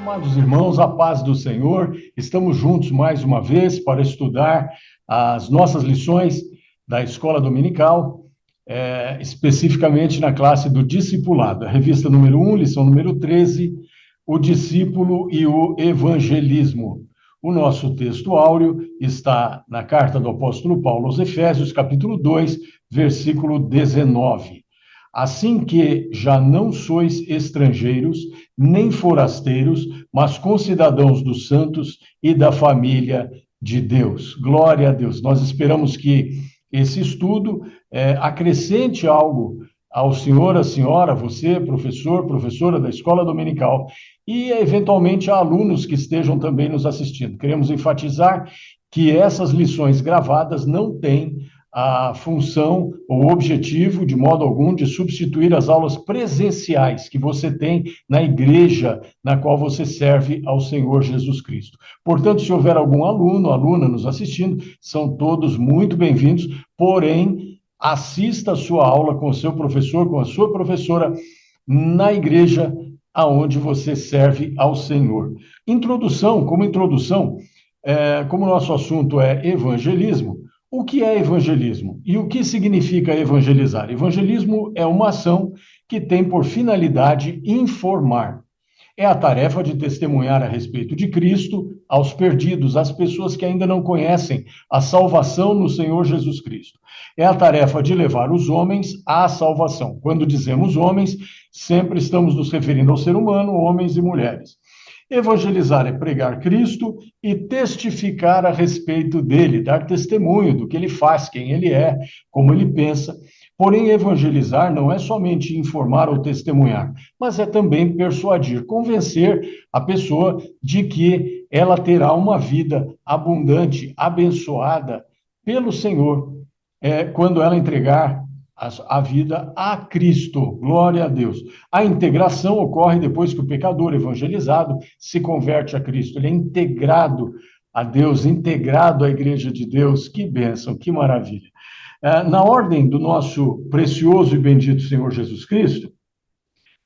Amados irmãos, a paz do Senhor, estamos juntos mais uma vez para estudar as nossas lições da Escola Dominical, especificamente na classe do Discipulado, a revista número 1, lição número 13, o discípulo e o evangelismo. O nosso texto áureo está na carta do apóstolo Paulo aos Efésios, capítulo 2, versículo 19. Assim que já não sois estrangeiros, nem forasteiros, mas concidadãos dos santos e da família de Deus. Glória a Deus. Nós esperamos que esse estudo acrescente algo ao senhor, à senhora, você, professor, professora da escola dominical, e eventualmente a alunos que estejam também nos assistindo. Queremos enfatizar que essas lições gravadas não têm a função ou objetivo, de modo algum, de substituir as aulas presenciais que você tem na igreja na qual você serve ao Senhor Jesus Cristo. Portanto, se houver algum aluno, aluna nos assistindo, são todos muito bem-vindos, porém, assista a sua aula com o seu professor, com a sua professora, na igreja aonde você serve ao Senhor. Como introdução, como nosso assunto é evangelismo, o que é evangelismo? E o que significa evangelizar? Evangelismo é uma ação que tem por finalidade informar. É a tarefa de testemunhar a respeito de Cristo aos perdidos, às pessoas que ainda não conhecem a salvação no Senhor Jesus Cristo. É a tarefa de levar os homens à salvação. Quando dizemos homens, sempre estamos nos referindo ao ser humano, homens e mulheres. Evangelizar é pregar Cristo e testificar a respeito dele, dar testemunho do que ele faz, quem ele é, como ele pensa. Porém, evangelizar não é somente informar ou testemunhar, mas é também persuadir, convencer a pessoa de que ela terá uma vida abundante, abençoada pelo Senhor, quando ela entregar a vida a Cristo. Glória a Deus. A integração ocorre depois que o pecador evangelizado se converte a Cristo. Ele é integrado a Deus, integrado à igreja de Deus. Que bênção, que maravilha. Na ordem do nosso precioso e bendito Senhor Jesus Cristo,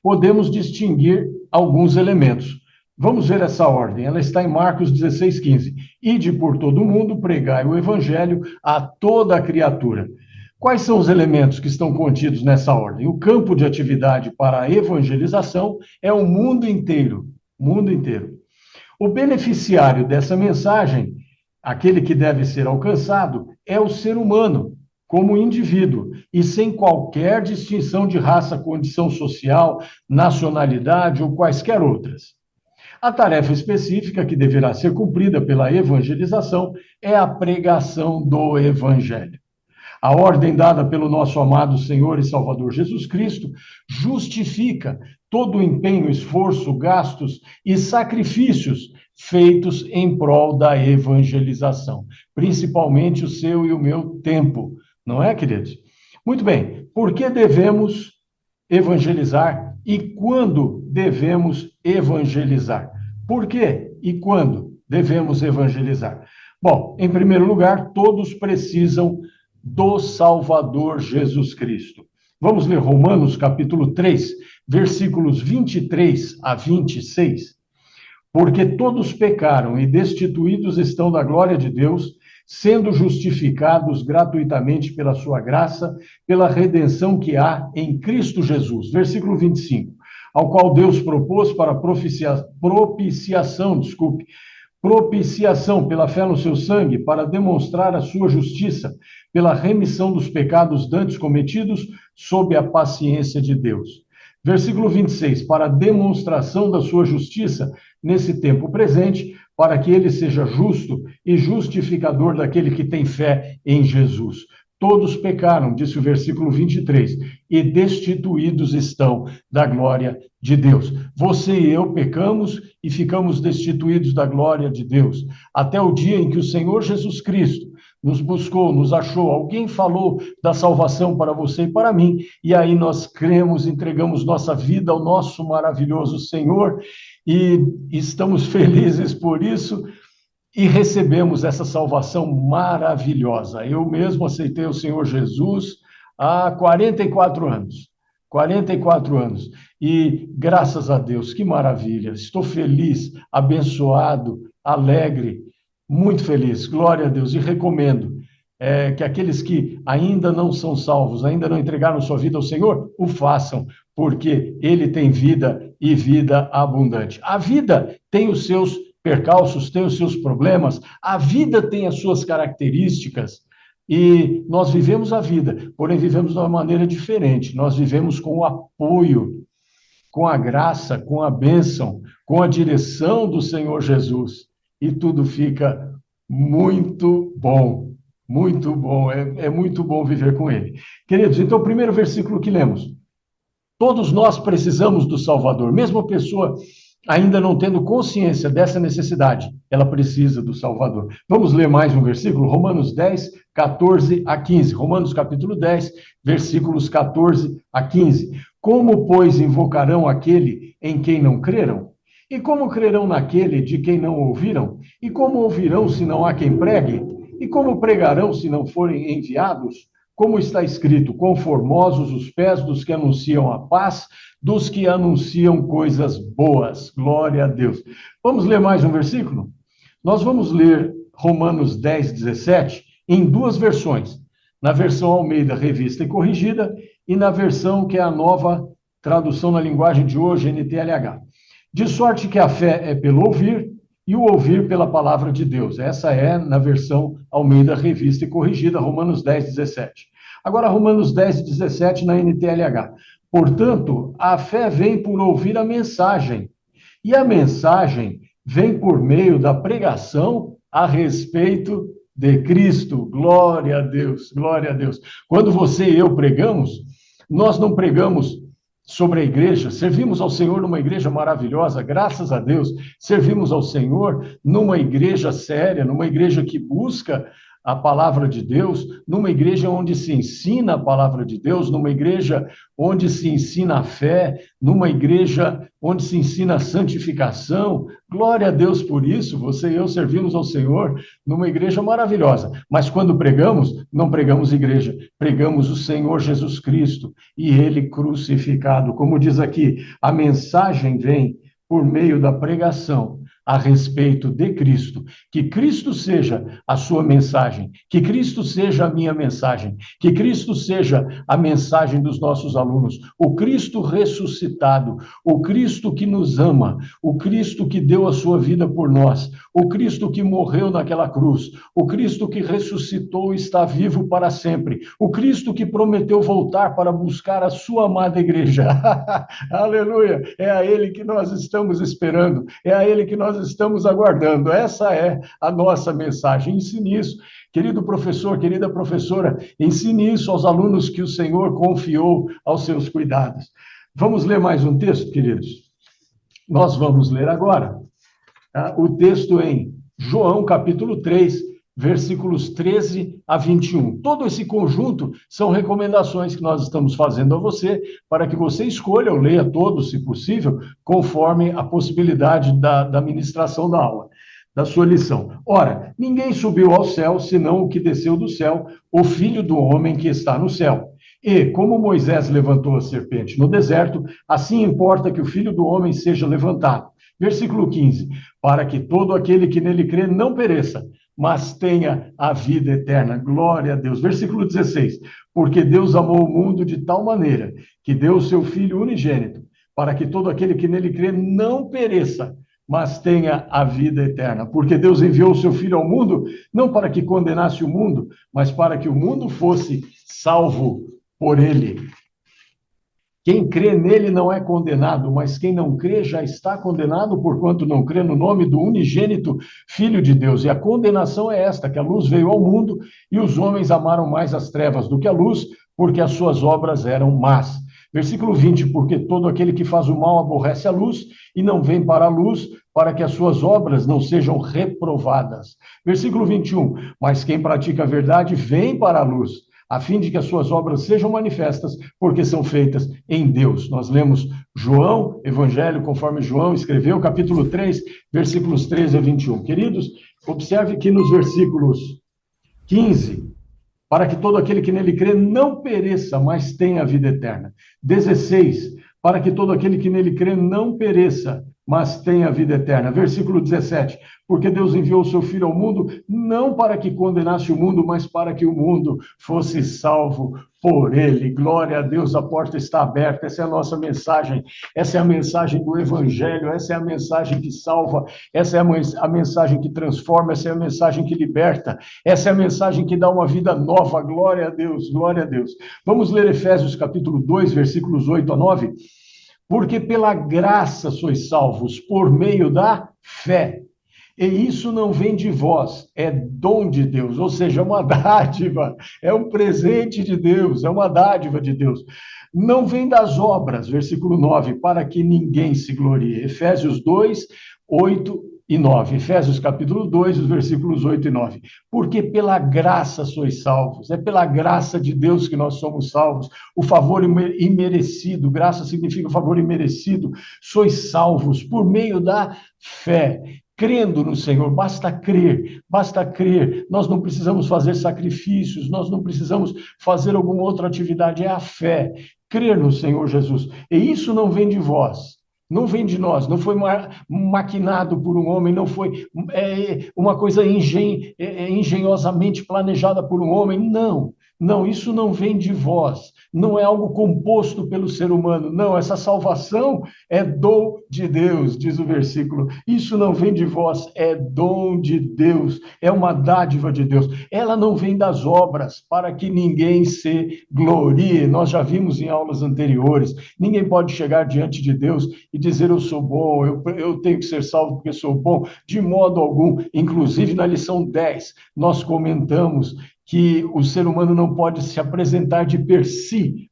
podemos distinguir alguns elementos. Vamos ver essa ordem. Ela está em Marcos 16:15. Ide por todo o mundo, pregai o evangelho a toda a criatura. Quais são os elementos que estão contidos nessa ordem? O campo de atividade para a evangelização é o mundo inteiro, mundo inteiro. O beneficiário dessa mensagem, aquele que deve ser alcançado, é o ser humano, como indivíduo, e sem qualquer distinção de raça, condição social, nacionalidade ou quaisquer outras. A tarefa específica que deverá ser cumprida pela evangelização é a pregação do evangelho. A ordem dada pelo nosso amado Senhor e Salvador Jesus Cristo justifica todo o empenho, esforço, gastos e sacrifícios feitos em prol da evangelização, principalmente o seu e o meu tempo, não é, queridos? Muito bem, por que devemos evangelizar e quando devemos evangelizar? Por que e quando devemos evangelizar? Bom, em primeiro lugar, todos precisam do Salvador Jesus Cristo. Vamos ler Romanos capítulo 3, versículos 23 a 26. Porque todos pecaram e destituídos estão da glória de Deus, sendo justificados gratuitamente pela sua graça, pela redenção que há em Cristo Jesus. Versículo 25. Ao qual Deus propôs para propiciação pela fé no seu sangue, para demonstrar a sua justiça, pela remissão dos pecados dantes cometidos, sob a paciência de Deus. Versículo 26, para demonstração da sua justiça nesse tempo presente, para que ele seja justo e justificador daquele que tem fé em Jesus. Todos pecaram, disse o versículo 23, e destituídos estão da glória de Deus. Você e eu pecamos e ficamos destituídos da glória de Deus, até o dia em que o Senhor Jesus Cristo nos buscou, nos achou, alguém falou da salvação para você e para mim, e aí nós cremos, entregamos nossa vida ao nosso maravilhoso Senhor, e estamos felizes por isso, e recebemos essa salvação maravilhosa. Eu mesmo aceitei o Senhor Jesus há 44 anos. 44 anos. E graças a Deus, que maravilha. Estou feliz, abençoado, alegre, muito feliz. Glória a Deus. E recomendo que aqueles que ainda não são salvos, ainda não entregaram sua vida ao Senhor, o façam, porque Ele tem vida e vida abundante. A vida tem os seus percalços, tem os seus problemas, a vida tem as suas características, e nós vivemos a vida, porém vivemos de uma maneira diferente. Nós vivemos com o apoio, com a graça, com a bênção, com a direção do Senhor Jesus. E tudo fica muito bom, muito bom. É muito bom viver com Ele. Queridos, então o primeiro versículo que lemos. Todos nós precisamos do Salvador, mesmo a pessoa ainda não tendo consciência dessa necessidade, ela precisa do Salvador. Vamos ler mais um versículo? Romanos 10, 14 a 15. Romanos capítulo 10, versículos 14 a 15. Como, pois, invocarão aquele em quem não creram? E como crerão naquele de quem não ouviram? E como ouvirão se não há quem pregue? E como pregarão se não forem enviados? Como está escrito, conformosos os pés dos que anunciam a paz, dos que anunciam coisas boas. Glória a Deus. Vamos ler mais um versículo? Nós vamos ler Romanos 10, 17, em duas versões. Na versão Almeida, revista e corrigida, e na versão que é a nova tradução na linguagem de hoje, NTLH. De sorte que a fé é pelo ouvir, e o ouvir pela palavra de Deus. Essa é na versão Almeida, revista e corrigida, Romanos 10, 17. Agora, Romanos 10, 17 na NTLH. Portanto, a fé vem por ouvir a mensagem, e a mensagem vem por meio da pregação a respeito de Cristo. Glória a Deus, glória a Deus. Quando você e eu pregamos, nós não pregamos sobre a igreja, servimos ao Senhor numa igreja maravilhosa, graças a Deus, servimos ao Senhor numa igreja séria, numa igreja que busca a palavra de Deus, numa igreja onde se ensina a palavra de Deus, numa igreja onde se ensina a fé, numa igreja onde se ensina a santificação. Glória a Deus por isso, você e eu servimos ao Senhor numa igreja maravilhosa. Mas quando pregamos, não pregamos igreja, pregamos o Senhor Jesus Cristo e Ele crucificado. Como diz aqui, a mensagem vem por meio da pregação a respeito de Cristo, que Cristo seja a sua mensagem, que Cristo seja a minha mensagem, que Cristo seja a mensagem dos nossos alunos, o Cristo ressuscitado, o Cristo que nos ama, o Cristo que deu a sua vida por nós, o Cristo que morreu naquela cruz, o Cristo que ressuscitou e está vivo para sempre, o Cristo que prometeu voltar para buscar a sua amada igreja. Aleluia! É a Ele que nós estamos esperando, é a Ele que nós estamos aguardando. Essa é a nossa mensagem. Ensine isso, querido professor, querida professora, ensine isso aos alunos que o Senhor confiou aos seus cuidados. Vamos ler mais um texto, queridos? Nós vamos ler agora o texto em João, capítulo 3, versículos 13 a 21. Todo esse conjunto são recomendações que nós estamos fazendo a você, para que você escolha ou leia todos, se possível, conforme a possibilidade da ministração da aula, da sua lição. Ora, ninguém subiu ao céu, senão o que desceu do céu, o Filho do homem que está no céu. E, como Moisés levantou a serpente no deserto, assim importa que o Filho do homem seja levantado. Versículo 15. Para que todo aquele que nele crê não pereça, mas tenha a vida eterna. Glória a Deus. Versículo 16. Porque Deus amou o mundo de tal maneira que deu o seu Filho unigênito, para que todo aquele que nele crê não pereça, mas tenha a vida eterna. Porque Deus enviou o seu Filho ao mundo, não para que condenasse o mundo, mas para que o mundo fosse salvo por ele. Quem crê nele não é condenado, mas quem não crê já está condenado, porquanto não crê no nome do unigênito Filho de Deus. E a condenação é esta, que a luz veio ao mundo e os homens amaram mais as trevas do que a luz, porque as suas obras eram más. Versículo 20, porque todo aquele que faz o mal aborrece a luz e não vem para a luz, para que as suas obras não sejam reprovadas. Versículo 21, mas quem pratica a verdade vem para a luz, a fim de que as suas obras sejam manifestas, porque são feitas em Deus. Nós lemos João, Evangelho conforme João escreveu, capítulo 3, versículos 13 a 21. Queridos, observe que nos versículos 15 para que todo aquele que nele crê não pereça, mas tenha a vida eterna. 16, para que todo aquele que nele crê não pereça, mas tenha a vida eterna. Versículo 17, porque Deus enviou o seu Filho ao mundo, não para que condenasse o mundo, mas para que o mundo fosse salvo por ele. Glória a Deus, a porta está aberta. Essa é a nossa mensagem, essa é a mensagem do Evangelho, essa é a mensagem que salva, essa é a mensagem que transforma, essa é a mensagem que liberta, essa é a mensagem que dá uma vida nova. Glória a Deus, glória a Deus. Vamos ler Efésios capítulo 2, versículos 8 a 9. Porque pela graça sois salvos, por meio da fé. E isso não vem de vós, é dom de Deus, ou seja, é uma dádiva, é um presente de Deus, é uma dádiva de Deus. Não vem das obras, versículo 9, para que ninguém se glorie. Efésios 2, 8 e 9. Efésios capítulo 2, os versículos 8 e 9. Porque pela graça sois salvos, é pela graça de Deus que nós somos salvos, o favor imerecido, graça significa favor imerecido, sois salvos por meio da fé. Crendo no Senhor, basta crer, basta crer. Nós não precisamos fazer sacrifícios, nós não precisamos fazer alguma outra atividade, é a fé. Crer no Senhor Jesus. E isso não vem de vós, não vem de nós, não foi maquinado por um homem, não foi uma coisa engenhosamente planejada por um homem, não. Não, isso não vem de vós, não é algo composto pelo ser humano, não, essa salvação é dom de Deus, diz o versículo, isso não vem de vós, é dom de Deus, é uma dádiva de Deus, ela não vem das obras, para que ninguém se glorie, nós já vimos em aulas anteriores, ninguém pode chegar diante de Deus e dizer eu sou bom, eu tenho que ser salvo porque sou bom, de modo algum, inclusive na lição 10, nós comentamos que o ser humano não pode se apresentar de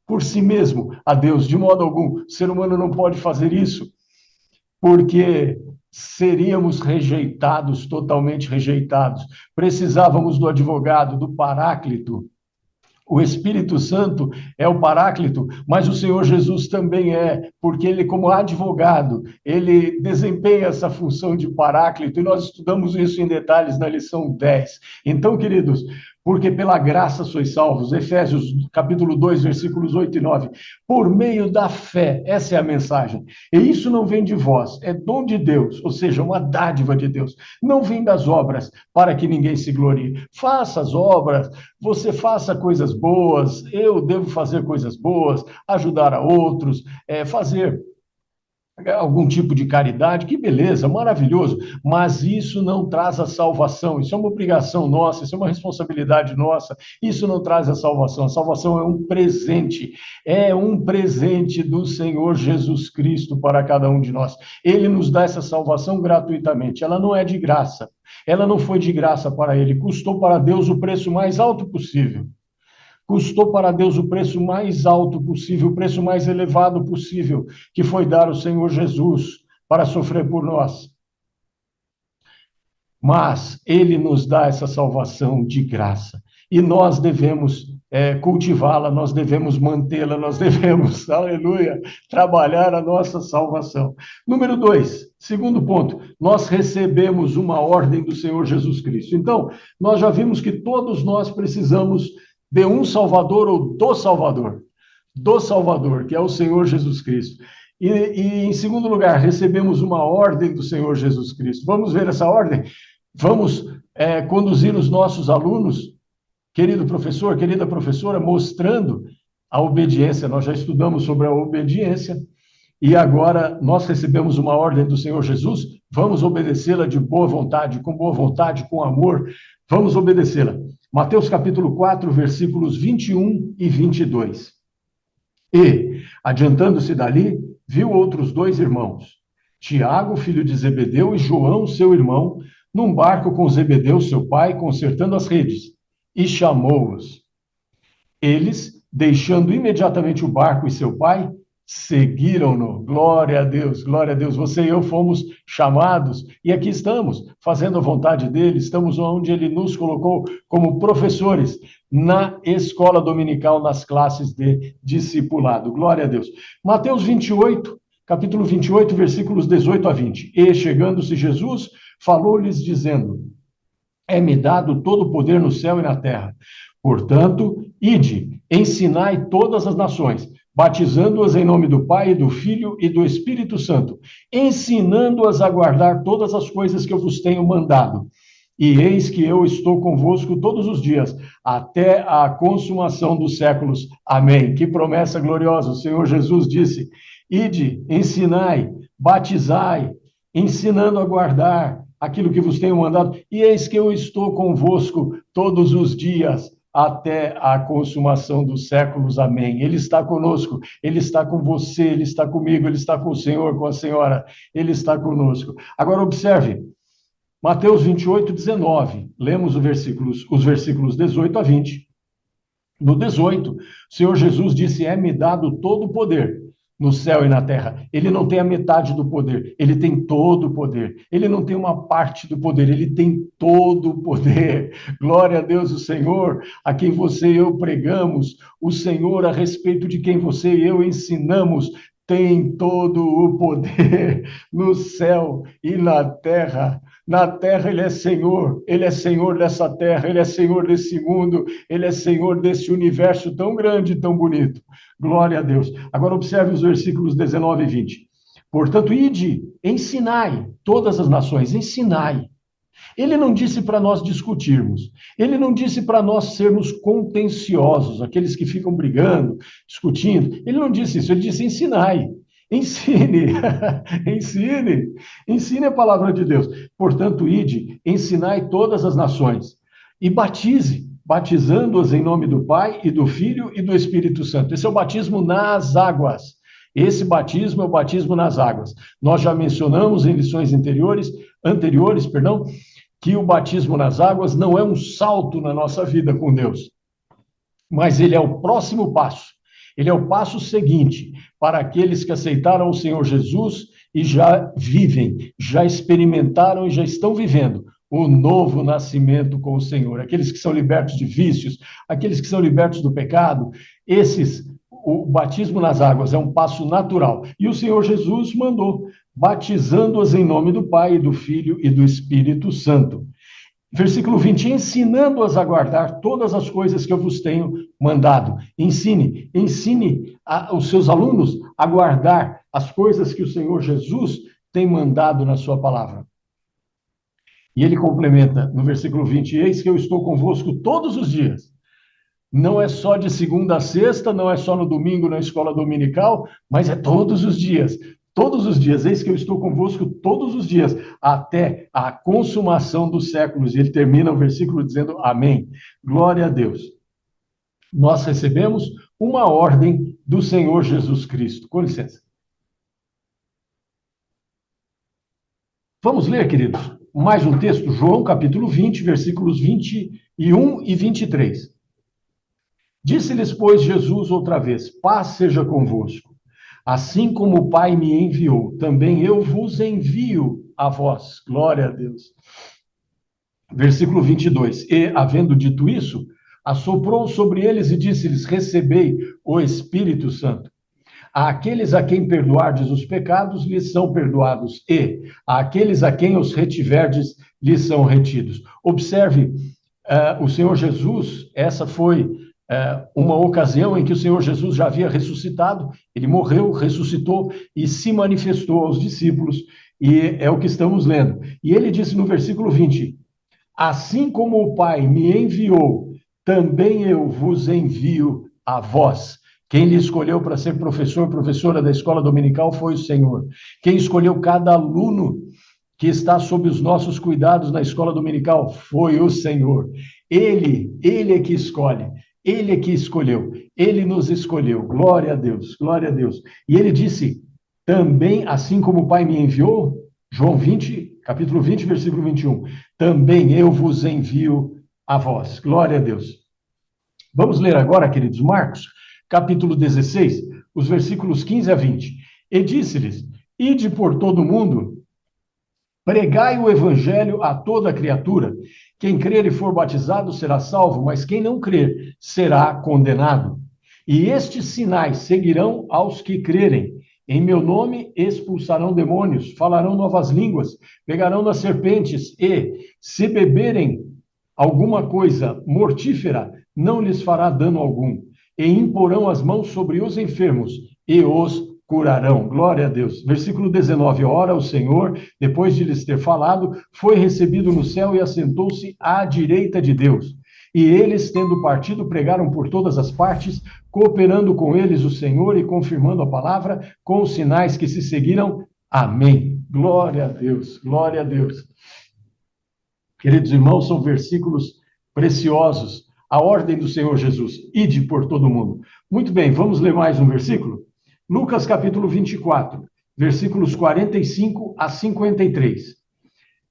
por si mesmo, a Deus, de modo algum. O ser humano não pode fazer isso, porque seríamos rejeitados, totalmente rejeitados. Precisávamos do advogado, do Paráclito. O Espírito Santo é o Paráclito, mas o Senhor Jesus também é, porque ele, como advogado, ele desempenha essa função de Paráclito, e nós estudamos isso em detalhes na lição 10. Então, queridos, porque pela graça sois salvos, Efésios capítulo 2, versículos 8 e 9, por meio da fé, essa é a mensagem, e isso não vem de vós, é dom de Deus, ou seja, uma dádiva de Deus, não vem das obras, para que ninguém se glorie, faça as obras, você faça coisas boas, eu devo fazer coisas boas, ajudar a outros, fazer algum tipo de caridade, que beleza, maravilhoso, mas isso não traz a salvação, isso é uma obrigação nossa, isso é uma responsabilidade nossa, isso não traz a salvação é um presente do Senhor Jesus Cristo para cada um de nós, ele nos dá essa salvação gratuitamente, ela não é de graça, ela não foi de graça para ele, custou para Deus o preço mais alto possível, custou para Deus o preço mais alto possível, o preço mais elevado possível, que foi dar o Senhor Jesus para sofrer por nós. Mas ele nos dá essa salvação de graça. E nós devemos cultivá-la, nós devemos mantê-la, nós devemos, aleluia, trabalhar a nossa salvação. Número 2, segundo ponto, nós recebemos uma ordem do Senhor Jesus Cristo. Então, nós já vimos que todos nós precisamos de um Salvador ou do Salvador, que é o Senhor Jesus Cristo. E em segundo lugar, recebemos uma ordem do Senhor Jesus Cristo. Vamos ver essa ordem? Vamos conduzir os nossos alunos, querido professor, querida professora, mostrando a obediência. Nós já estudamos sobre a obediência e agora nós recebemos uma ordem do Senhor Jesus, vamos obedecê-la de boa vontade, com amor, vamos obedecê-la. Mateus capítulo 4, versículos 21 e 22. E, adiantando-se dali, viu outros 2 irmãos, Tiago, filho de Zebedeu, e João, seu irmão, num barco com Zebedeu, seu pai, consertando as redes, e chamou-os. Eles, deixando imediatamente o barco e seu pai, seguiram-no. Glória a Deus, você e eu fomos chamados, e aqui estamos, fazendo a vontade dele, estamos onde ele nos colocou como professores, na escola dominical, nas classes de discipulado. Glória a Deus. Mateus 28, capítulo 28, versículos 18 a 20. E, chegando-se Jesus, falou-lhes dizendo, é-me dado todo o poder no céu e na terra. Portanto, ide, ensinai todas as nações, batizando-as em nome do Pai, do Filho e do Espírito Santo, ensinando-as a guardar todas as coisas que eu vos tenho mandado. E eis que eu estou convosco todos os dias, até a consumação dos séculos. Amém. Que promessa gloriosa! O Senhor Jesus disse: ide, ensinai, batizai, ensinando a guardar aquilo que vos tenho mandado. E eis que eu estou convosco todos os dias, até a consumação dos séculos. Amém. Ele está conosco, Ele está com você, Ele está comigo, Ele está com o Senhor, com a senhora, Ele está conosco. Agora observe, Mateus 28, 19, lemos os versículos 18 a 20. No 18, o Senhor Jesus disse: é-me dado todo o poder no céu e na terra. Ele não tem a metade do poder, ele tem todo o poder. Ele não tem uma parte do poder, ele tem todo o poder. Glória a Deus, o Senhor, a quem você e eu pregamos, o Senhor a respeito de quem você e eu ensinamos, tem todo o poder no céu e na terra. Na terra Ele é Senhor dessa terra, Ele é Senhor desse mundo, Ele é Senhor desse universo tão grande e tão bonito. Glória a Deus. Agora observe os versículos 19 e 20. Portanto, ide, ensinai todas as nações, ensinai. Ele não disse para nós discutirmos, ele não disse para nós sermos contenciosos, aqueles que ficam brigando, discutindo. Ele não disse isso, ele disse ensinai. Ensine, ensine a palavra de Deus. Portanto, ide, ensinai todas as nações e batize, batizando-as em nome do Pai e do Filho e do Espírito Santo. Esse é o batismo nas águas. Esse batismo é o batismo nas águas. Nós já mencionamos em lições anteriores, que o batismo nas águas não é um salto na nossa vida com Deus, mas ele é o próximo passo. Ele é o passo seguinte para aqueles que aceitaram o Senhor Jesus e já vivem, já experimentaram e já estão vivendo o novo nascimento com o Senhor. Aqueles que são libertos de vícios, aqueles que são libertos do pecado, o batismo nas águas é um passo natural. E o Senhor Jesus mandou, batizando-as em nome do Pai, do Filho e do Espírito Santo. Versículo 20, ensinando-as a guardar todas as coisas que eu vos tenho mandado. Ensine os seus alunos a guardar as coisas que o Senhor Jesus tem mandado na sua palavra. E ele complementa no versículo 20, eis que eu estou convosco todos os dias. Não é só de segunda a sexta, não é só no domingo na escola dominical, mas é todos os dias. Todos os dias, eis que eu estou convosco todos os dias, até a consumação dos séculos. E ele termina o versículo dizendo, amém. Glória a Deus. Nós recebemos uma ordem do Senhor Jesus Cristo. Com licença. Vamos ler, queridos, mais um texto, João capítulo 20, versículos 21 e 23. Disse-lhes, pois, Jesus outra vez, paz seja convosco. Assim como o Pai me enviou, também eu vos envio a vós. Glória a Deus. Versículo 22. E, havendo dito isso, assoprou sobre eles e disse-lhes, recebei o Espírito Santo. Àqueles a quem perdoardes os pecados, lhes são perdoados, e àqueles a quem os retiverdes, lhes são retidos. Observe, o Senhor Jesus, essa foi uma ocasião em que o Senhor Jesus já havia ressuscitado, ele morreu, ressuscitou e se manifestou aos discípulos, e é o que estamos lendo. E ele disse no versículo 20, assim como o Pai me enviou, também eu vos envio a vós. Quem lhe escolheu para ser professor, professora da escola dominical foi o Senhor. Quem escolheu cada aluno que está sob os nossos cuidados na escola dominical foi o Senhor. Ele é que escolhe. Ele é que escolheu, ele nos escolheu, glória a Deus, glória a Deus. E ele disse, também, assim como o Pai me enviou, João 20, capítulo 20, versículo 21, também eu vos envio a vós, glória a Deus. Vamos ler agora, queridos, Marcos, capítulo 16, os versículos 15 a 20. E disse-lhes, ide por todo o mundo, pregai o evangelho a toda criatura. Quem crer e for batizado será salvo, mas quem não crer será condenado. E estes sinais seguirão aos que crerem. Em meu nome expulsarão demônios, falarão novas línguas, pegarão nas serpentes e, se beberem alguma coisa mortífera, não lhes fará dano algum, e imporão as mãos sobre os enfermos, e os curarão. Glória a Deus. Versículo 19. Ora, o Senhor, depois de lhes ter falado, foi recebido no céu e assentou-se à direita de Deus. E eles, tendo partido, pregaram por todas as partes, cooperando com eles o Senhor e confirmando a palavra com os sinais que se seguiram. Amém. Glória a Deus, glória a Deus. Queridos irmãos, são versículos preciosos. A ordem do Senhor Jesus, ide por todo o mundo. Muito bem, vamos ler mais um versículo? Lucas capítulo 24, versículos 45 a 53.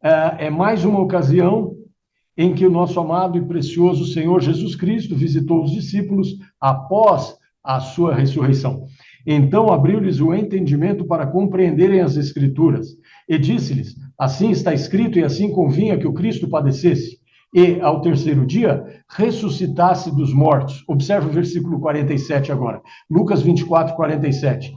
É mais uma ocasião em que o nosso amado e precioso Senhor Jesus Cristo visitou os discípulos após a sua ressurreição. Então abriu-lhes o entendimento para compreenderem as Escrituras, e disse-lhes: assim está escrito, e assim convinha que o Cristo padecesse, e ao terceiro dia ressuscitasse dos mortos. Observe o versículo 47 agora, Lucas 24, 47.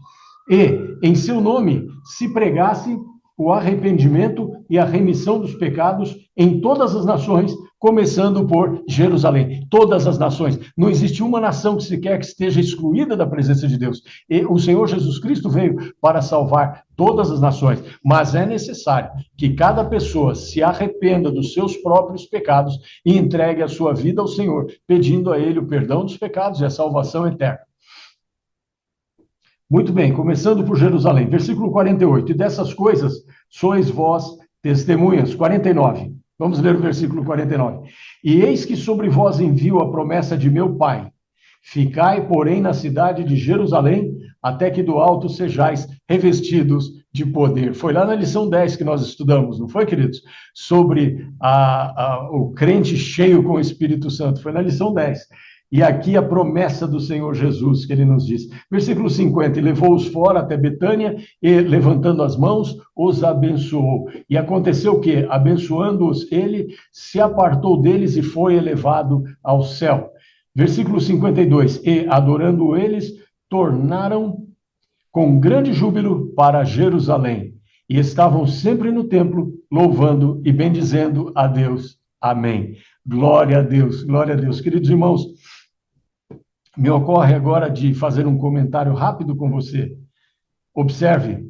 E em seu nome se pregasse o arrependimento e a remissão dos pecados em todas as nações, começando por Jerusalém. Todas as nações. Não existe uma nação que sequer que esteja excluída da presença de Deus. E o Senhor Jesus Cristo veio para salvar todas as nações. Mas é necessário que cada pessoa se arrependa dos seus próprios pecados e entregue a sua vida ao Senhor, pedindo a Ele o perdão dos pecados e a salvação eterna. Muito bem, começando por Jerusalém, versículo 48. E dessas coisas sois vós testemunhas. 49. Vamos ler o versículo 49. E eis que sobre vós envio a promessa de meu Pai. Ficai, porém, na cidade de Jerusalém, até que do alto sejais revestidos de poder. Foi lá na lição 10 que nós estudamos, não foi, queridos? Sobre o crente cheio com o Espírito Santo. Foi na lição 10. E aqui a promessa do Senhor Jesus, que ele nos diz. Versículo 50, e levou-os fora até Betânia, e levantando as mãos, os abençoou. E aconteceu o quê? Abençoando-os, ele se apartou deles e foi elevado ao céu. Versículo 52, e adorando eles, tornaram com grande júbilo para Jerusalém. E estavam sempre no templo, louvando e bendizendo a Deus. Amém. Glória a Deus, glória a Deus. Queridos irmãos, me ocorre agora de fazer um comentário rápido com você. Observe,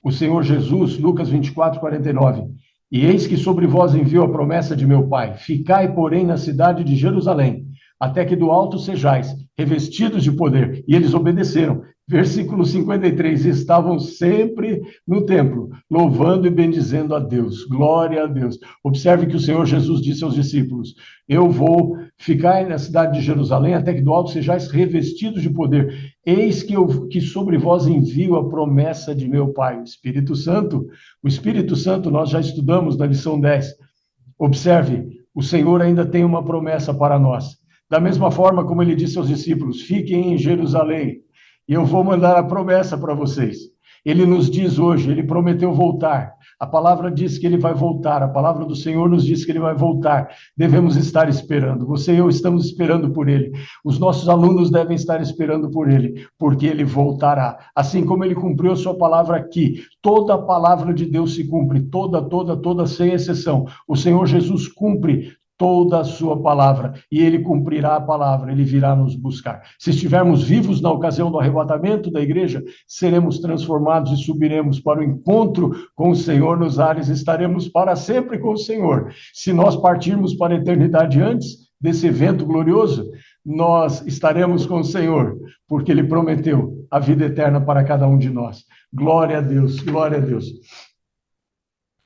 o Senhor Jesus, Lucas 24, 49. E eis que sobre vós envio a promessa de meu Pai. Ficai, porém, na cidade de Jerusalém, até que do alto sejais revestidos de poder. E eles obedeceram. Versículo 53, estavam sempre no templo, louvando e bendizendo a Deus. Glória a Deus. Observe que o Senhor Jesus disse aos discípulos: eu vou ficar na cidade de Jerusalém, até que do alto sejais revestidos de poder. Eis que sobre vós envio a promessa de meu Pai. O Espírito Santo, nós já estudamos na lição 10. Observe, o Senhor ainda tem uma promessa para nós. Da mesma forma como ele disse aos discípulos: fiquem em Jerusalém, e eu vou mandar a promessa para vocês. Ele nos diz hoje, ele prometeu voltar. A palavra diz que ele vai voltar, a palavra do Senhor nos diz que ele vai voltar. Devemos estar esperando. Você e eu estamos esperando por ele. Os nossos alunos devem estar esperando por ele, porque ele voltará. Assim como ele cumpriu a sua palavra aqui, toda a palavra de Deus se cumpre, toda, sem exceção. O Senhor Jesus cumpre toda a sua palavra, e ele cumprirá a palavra, ele virá nos buscar. Se estivermos vivos na ocasião do arrebatamento da igreja, seremos transformados e subiremos para o encontro com o Senhor nos ares, estaremos para sempre com o Senhor. Se nós partirmos para a eternidade antes desse evento glorioso, nós estaremos com o Senhor, porque ele prometeu a vida eterna para cada um de nós. Glória a Deus, glória a Deus.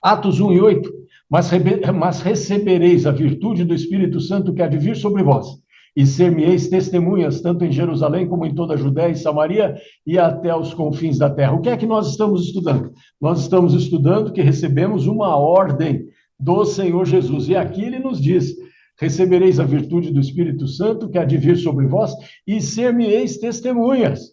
Atos 1 e 8. Mas recebereis a virtude do Espírito Santo que há de vir sobre vós, e ser-me-eis testemunhas, tanto em Jerusalém como em toda a Judéia e Samaria, e até os confins da terra. O que é que nós estamos estudando? Nós estamos estudando que recebemos uma ordem do Senhor Jesus, e aqui ele nos diz: recebereis a virtude do Espírito Santo que há de vir sobre vós, e ser-me-eis testemunhas.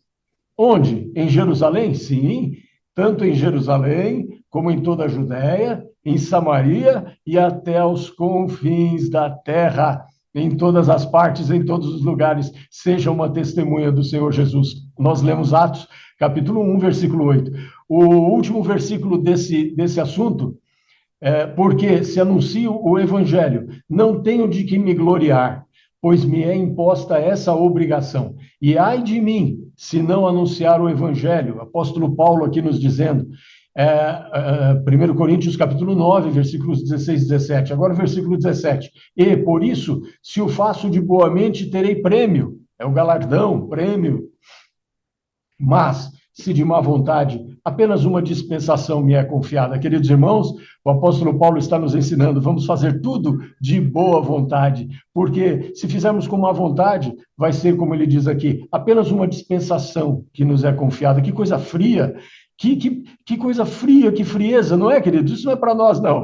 Onde? Em Jerusalém? Sim, tanto em Jerusalém como em toda a Judéia, em Samaria e até os confins da terra, em todas as partes, em todos os lugares, seja uma testemunha do Senhor Jesus. Nós lemos Atos, capítulo 1, versículo 8. O último versículo desse assunto, porque se anuncio o evangelho, não tenho de que me gloriar, pois me é imposta essa obrigação. E ai de mim, se não anunciar o evangelho. Apóstolo Paulo aqui nos dizendo, 1 Coríntios capítulo 9, versículos 16 e 17. Agora o versículo 17. E, por isso, se o faço de boa mente, terei prêmio. É o galardão, prêmio. Mas, se de má vontade, apenas uma dispensação me é confiada. Queridos irmãos, o apóstolo Paulo está nos ensinando, vamos fazer tudo de boa vontade, porque se fizermos com má vontade, vai ser, como ele diz aqui, apenas uma dispensação que nos é confiada. Que coisa fria, que coisa fria, que frieza, não é, queridos? Isso não é para nós, não.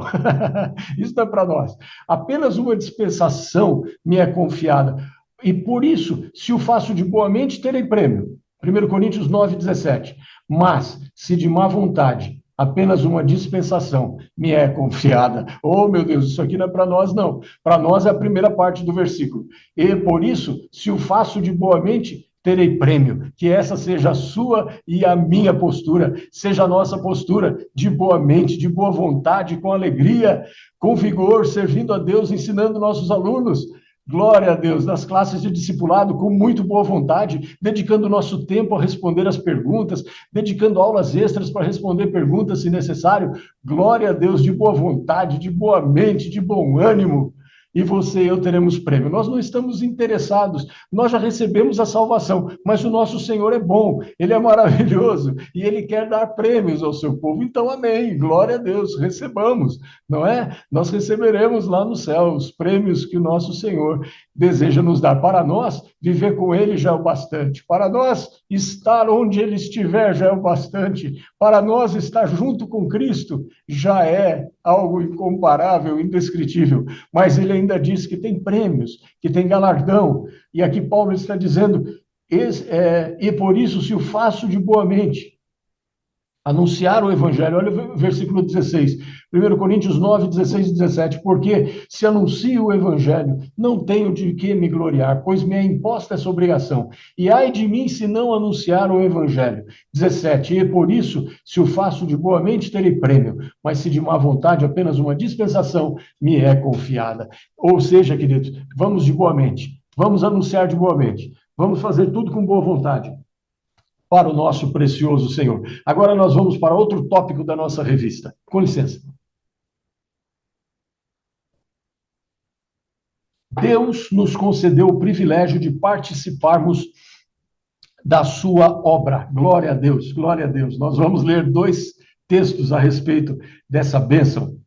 Isso não é para nós. Apenas uma dispensação me é confiada. E por isso, se o faço de boa mente, terei prêmio. 1 Coríntios 9, 17. Mas, se de má vontade, apenas uma dispensação me é confiada. Oh, meu Deus, isso aqui não é para nós, não. Para nós é a primeira parte do versículo. E por isso, se o faço de boa mente, terei prêmio. Que essa seja a sua e a minha postura, seja a nossa postura de boa mente, de boa vontade, com alegria, com vigor, servindo a Deus, ensinando nossos alunos. Glória a Deus, nas classes de discipulado, com muito boa vontade, dedicando nosso tempo a responder as perguntas, dedicando aulas extras para responder perguntas, se necessário. Glória a Deus, de boa vontade, de boa mente, de bom ânimo. E você e eu teremos prêmio. Nós não estamos interessados, nós já recebemos a salvação, mas o nosso Senhor é bom, Ele é maravilhoso, e Ele quer dar prêmios ao seu povo. Então, amém, glória a Deus, recebamos, não é? Nós receberemos lá no céu os prêmios que o nosso Senhor deseja nos dar. Para nós, viver com Ele já é o bastante. Para nós, estar onde Ele estiver já é o bastante. Para nós, estar junto com Cristo já é algo incomparável, indescritível. Mas Ele ainda diz que tem prêmios, que tem galardão. E aqui Paulo está dizendo, e por isso, se o faço de boa mente, anunciar o evangelho. Olha o versículo 16, 1 Coríntios 9, 16 e 17, porque se anuncio o evangelho, não tenho de que me gloriar, pois me é imposta essa obrigação, e ai de mim se não anunciar o evangelho. 17, e por isso, se o faço de boa mente, terei prêmio, mas se de má vontade, apenas uma dispensação me é confiada. Ou seja, queridos, vamos de boa mente, vamos anunciar de boa mente, vamos fazer tudo com boa vontade, para o nosso precioso Senhor. Agora nós vamos para outro tópico da nossa revista. Com licença. Deus nos concedeu o privilégio de participarmos da sua obra. Glória a Deus, glória a Deus. Nós vamos ler 2 textos a respeito dessa bênção.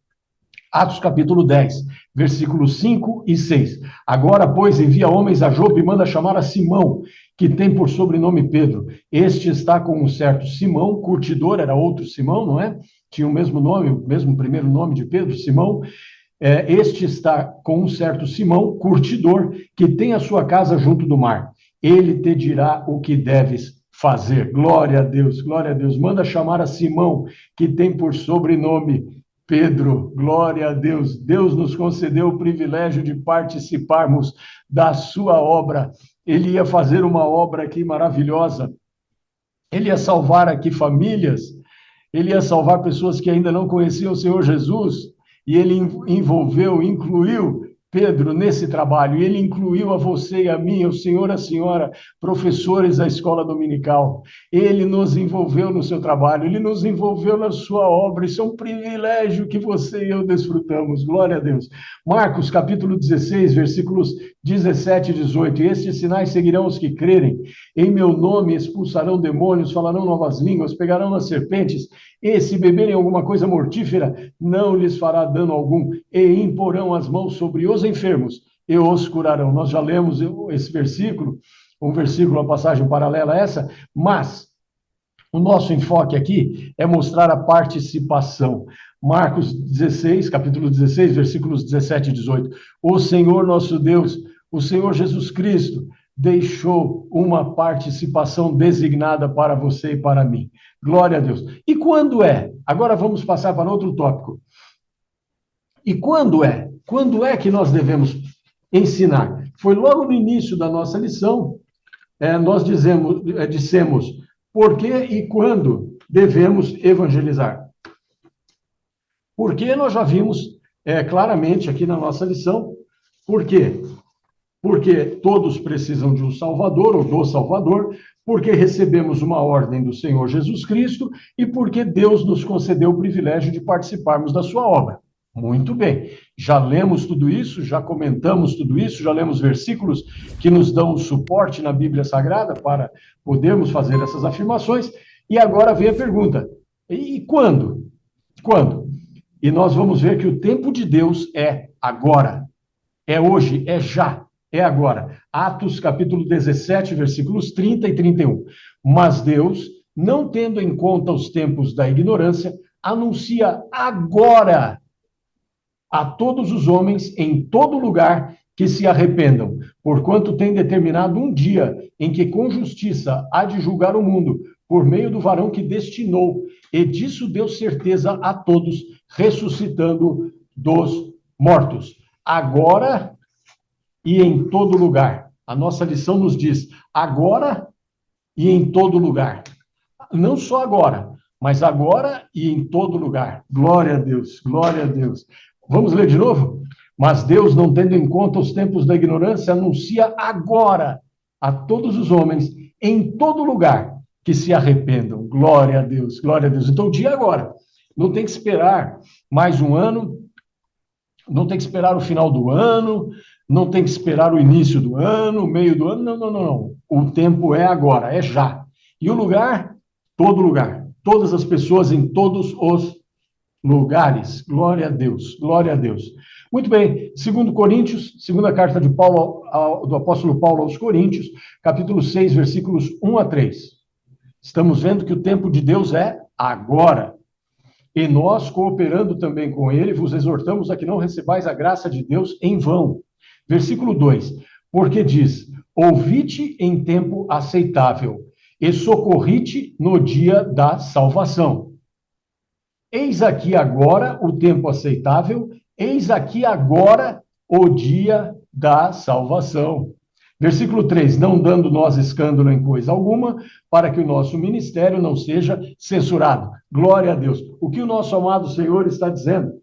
Atos capítulo 10, versículos 5 e 6. Agora, pois, envia homens a Jope e manda chamar a Simão, que tem por sobrenome Pedro. Este está com um certo Simão, curtidor, era outro Simão, não é? Tinha o mesmo nome, o mesmo primeiro nome de Pedro, Simão. Este está com um certo Simão, curtidor, que tem a sua casa junto do mar. Ele te dirá o que deves fazer. Glória a Deus, glória a Deus. Manda chamar a Simão, que tem por sobrenome Pedro. Glória a Deus. Deus nos concedeu o privilégio de participarmos da sua obra. Ele ia fazer uma obra aqui maravilhosa. Ele ia salvar aqui famílias. Ele ia salvar pessoas que ainda não conheciam o Senhor Jesus. E ele envolveu, incluiu Pedro nesse trabalho. E ele incluiu a você e a mim, o senhor e a senhora, professores da escola dominical. Ele nos envolveu no seu trabalho, ele nos envolveu na sua obra. Isso é um privilégio que você e eu desfrutamos. Glória a Deus. Marcos, capítulo 16, versículos 17 e 18. E estes sinais seguirão os que crerem. Em meu nome expulsarão demônios, falarão novas línguas, pegarão nas serpentes, e se beberem alguma coisa mortífera, não lhes fará dano algum, e imporão as mãos sobre os enfermos e os curarão. Nós já lemos esse versículo, um versículo, uma passagem paralela a essa, mas o nosso enfoque aqui é mostrar a participação. Marcos 16, capítulo 16, versículos 17 e 18. O Senhor nosso Deus, o Senhor Jesus Cristo, deixou uma participação designada para você e para mim. Glória a Deus. E quando é? Agora vamos passar para outro tópico. E quando é? Quando é que nós devemos ensinar? Foi logo no início da nossa lição, nós dissemos por que e quando devemos evangelizar. Porque nós já vimos claramente aqui na nossa lição, por quê? porque todos precisam de um Salvador, ou do Salvador, porque recebemos uma ordem do Senhor Jesus Cristo e porque Deus nos concedeu o privilégio de participarmos da sua obra. Muito bem, já lemos tudo isso, já comentamos tudo isso, já lemos versículos que nos dão suporte na Bíblia Sagrada para podermos fazer essas afirmações, e agora vem a pergunta, e quando? Quando? E nós vamos ver que o tempo de Deus é agora, é hoje, é já. É agora. Atos capítulo 17, versículos 30 e 31. Mas Deus, não tendo em conta os tempos da ignorância, anuncia agora a todos os homens em todo lugar que se arrependam, porquanto tem determinado um dia em que com justiça há de julgar o mundo, por meio do varão que destinou, e disso deu certeza a todos, ressuscitando dos mortos. Agora e em todo lugar. A nossa lição nos diz agora e em todo lugar. Não só agora, mas agora e em todo lugar. Glória a Deus, glória a Deus. Vamos ler de novo? Mas Deus, não tendo em conta os tempos da ignorância, anuncia agora a todos os homens, em todo lugar, que se arrependam. Glória a Deus, glória a Deus. Então, o dia é agora. Não tem que esperar mais um ano, não tem que esperar o final do ano, não tem que esperar o início do ano, o meio do ano, não, não, não, não. O tempo é agora, é já. E o lugar? Todo lugar. Todas as pessoas em todos os lugares. Glória a Deus, glória a Deus. Muito bem, 2 Coríntios, segunda carta de Paulo, do apóstolo Paulo aos Coríntios, capítulo 6, versículos 1 a 3. Estamos vendo que o tempo de Deus é agora. E nós, cooperando também com ele, vos exortamos a que não recebais a graça de Deus em vão. Versículo 2, porque diz, ouvi-te em tempo aceitável, e socorri-te no dia da salvação. Eis aqui agora o tempo aceitável, eis aqui agora o dia da salvação. Versículo 3, não dando nós escândalo em coisa alguma, para que o nosso ministério não seja censurado. Glória a Deus. O que o nosso amado Senhor está dizendo?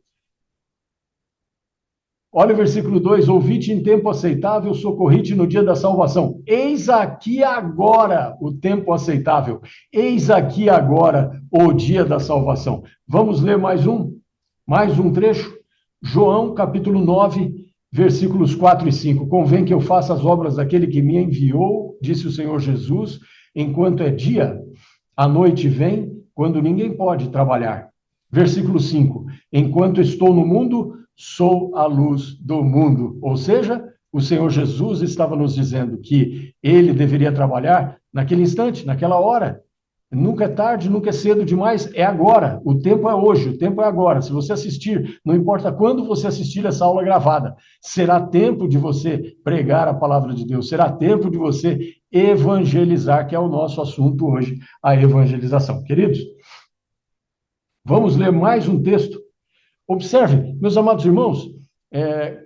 Olha o versículo 2, ouvi-te em tempo aceitável, socorri-te no dia da salvação. Eis aqui agora o tempo aceitável. Eis aqui agora o dia da salvação. Vamos ler mais um trecho? João, capítulo 9, versículos 4 e 5. Convém que eu faça as obras daquele que me enviou, disse o Senhor Jesus, enquanto é dia, a noite vem, quando ninguém pode trabalhar. Versículo 5. Enquanto estou no mundo, sou a luz do mundo. Ou seja, o Senhor Jesus estava nos dizendo que ele deveria trabalhar naquele instante, naquela hora. Nunca é tarde, nunca é cedo demais, é agora. O tempo é hoje, o tempo é agora. Se você assistir, não importa quando você assistir essa aula gravada, será tempo de você pregar a palavra de Deus, será tempo de você evangelizar, que é o nosso assunto hoje, a evangelização. Queridos, vamos ler mais um texto. Observe, meus amados irmãos,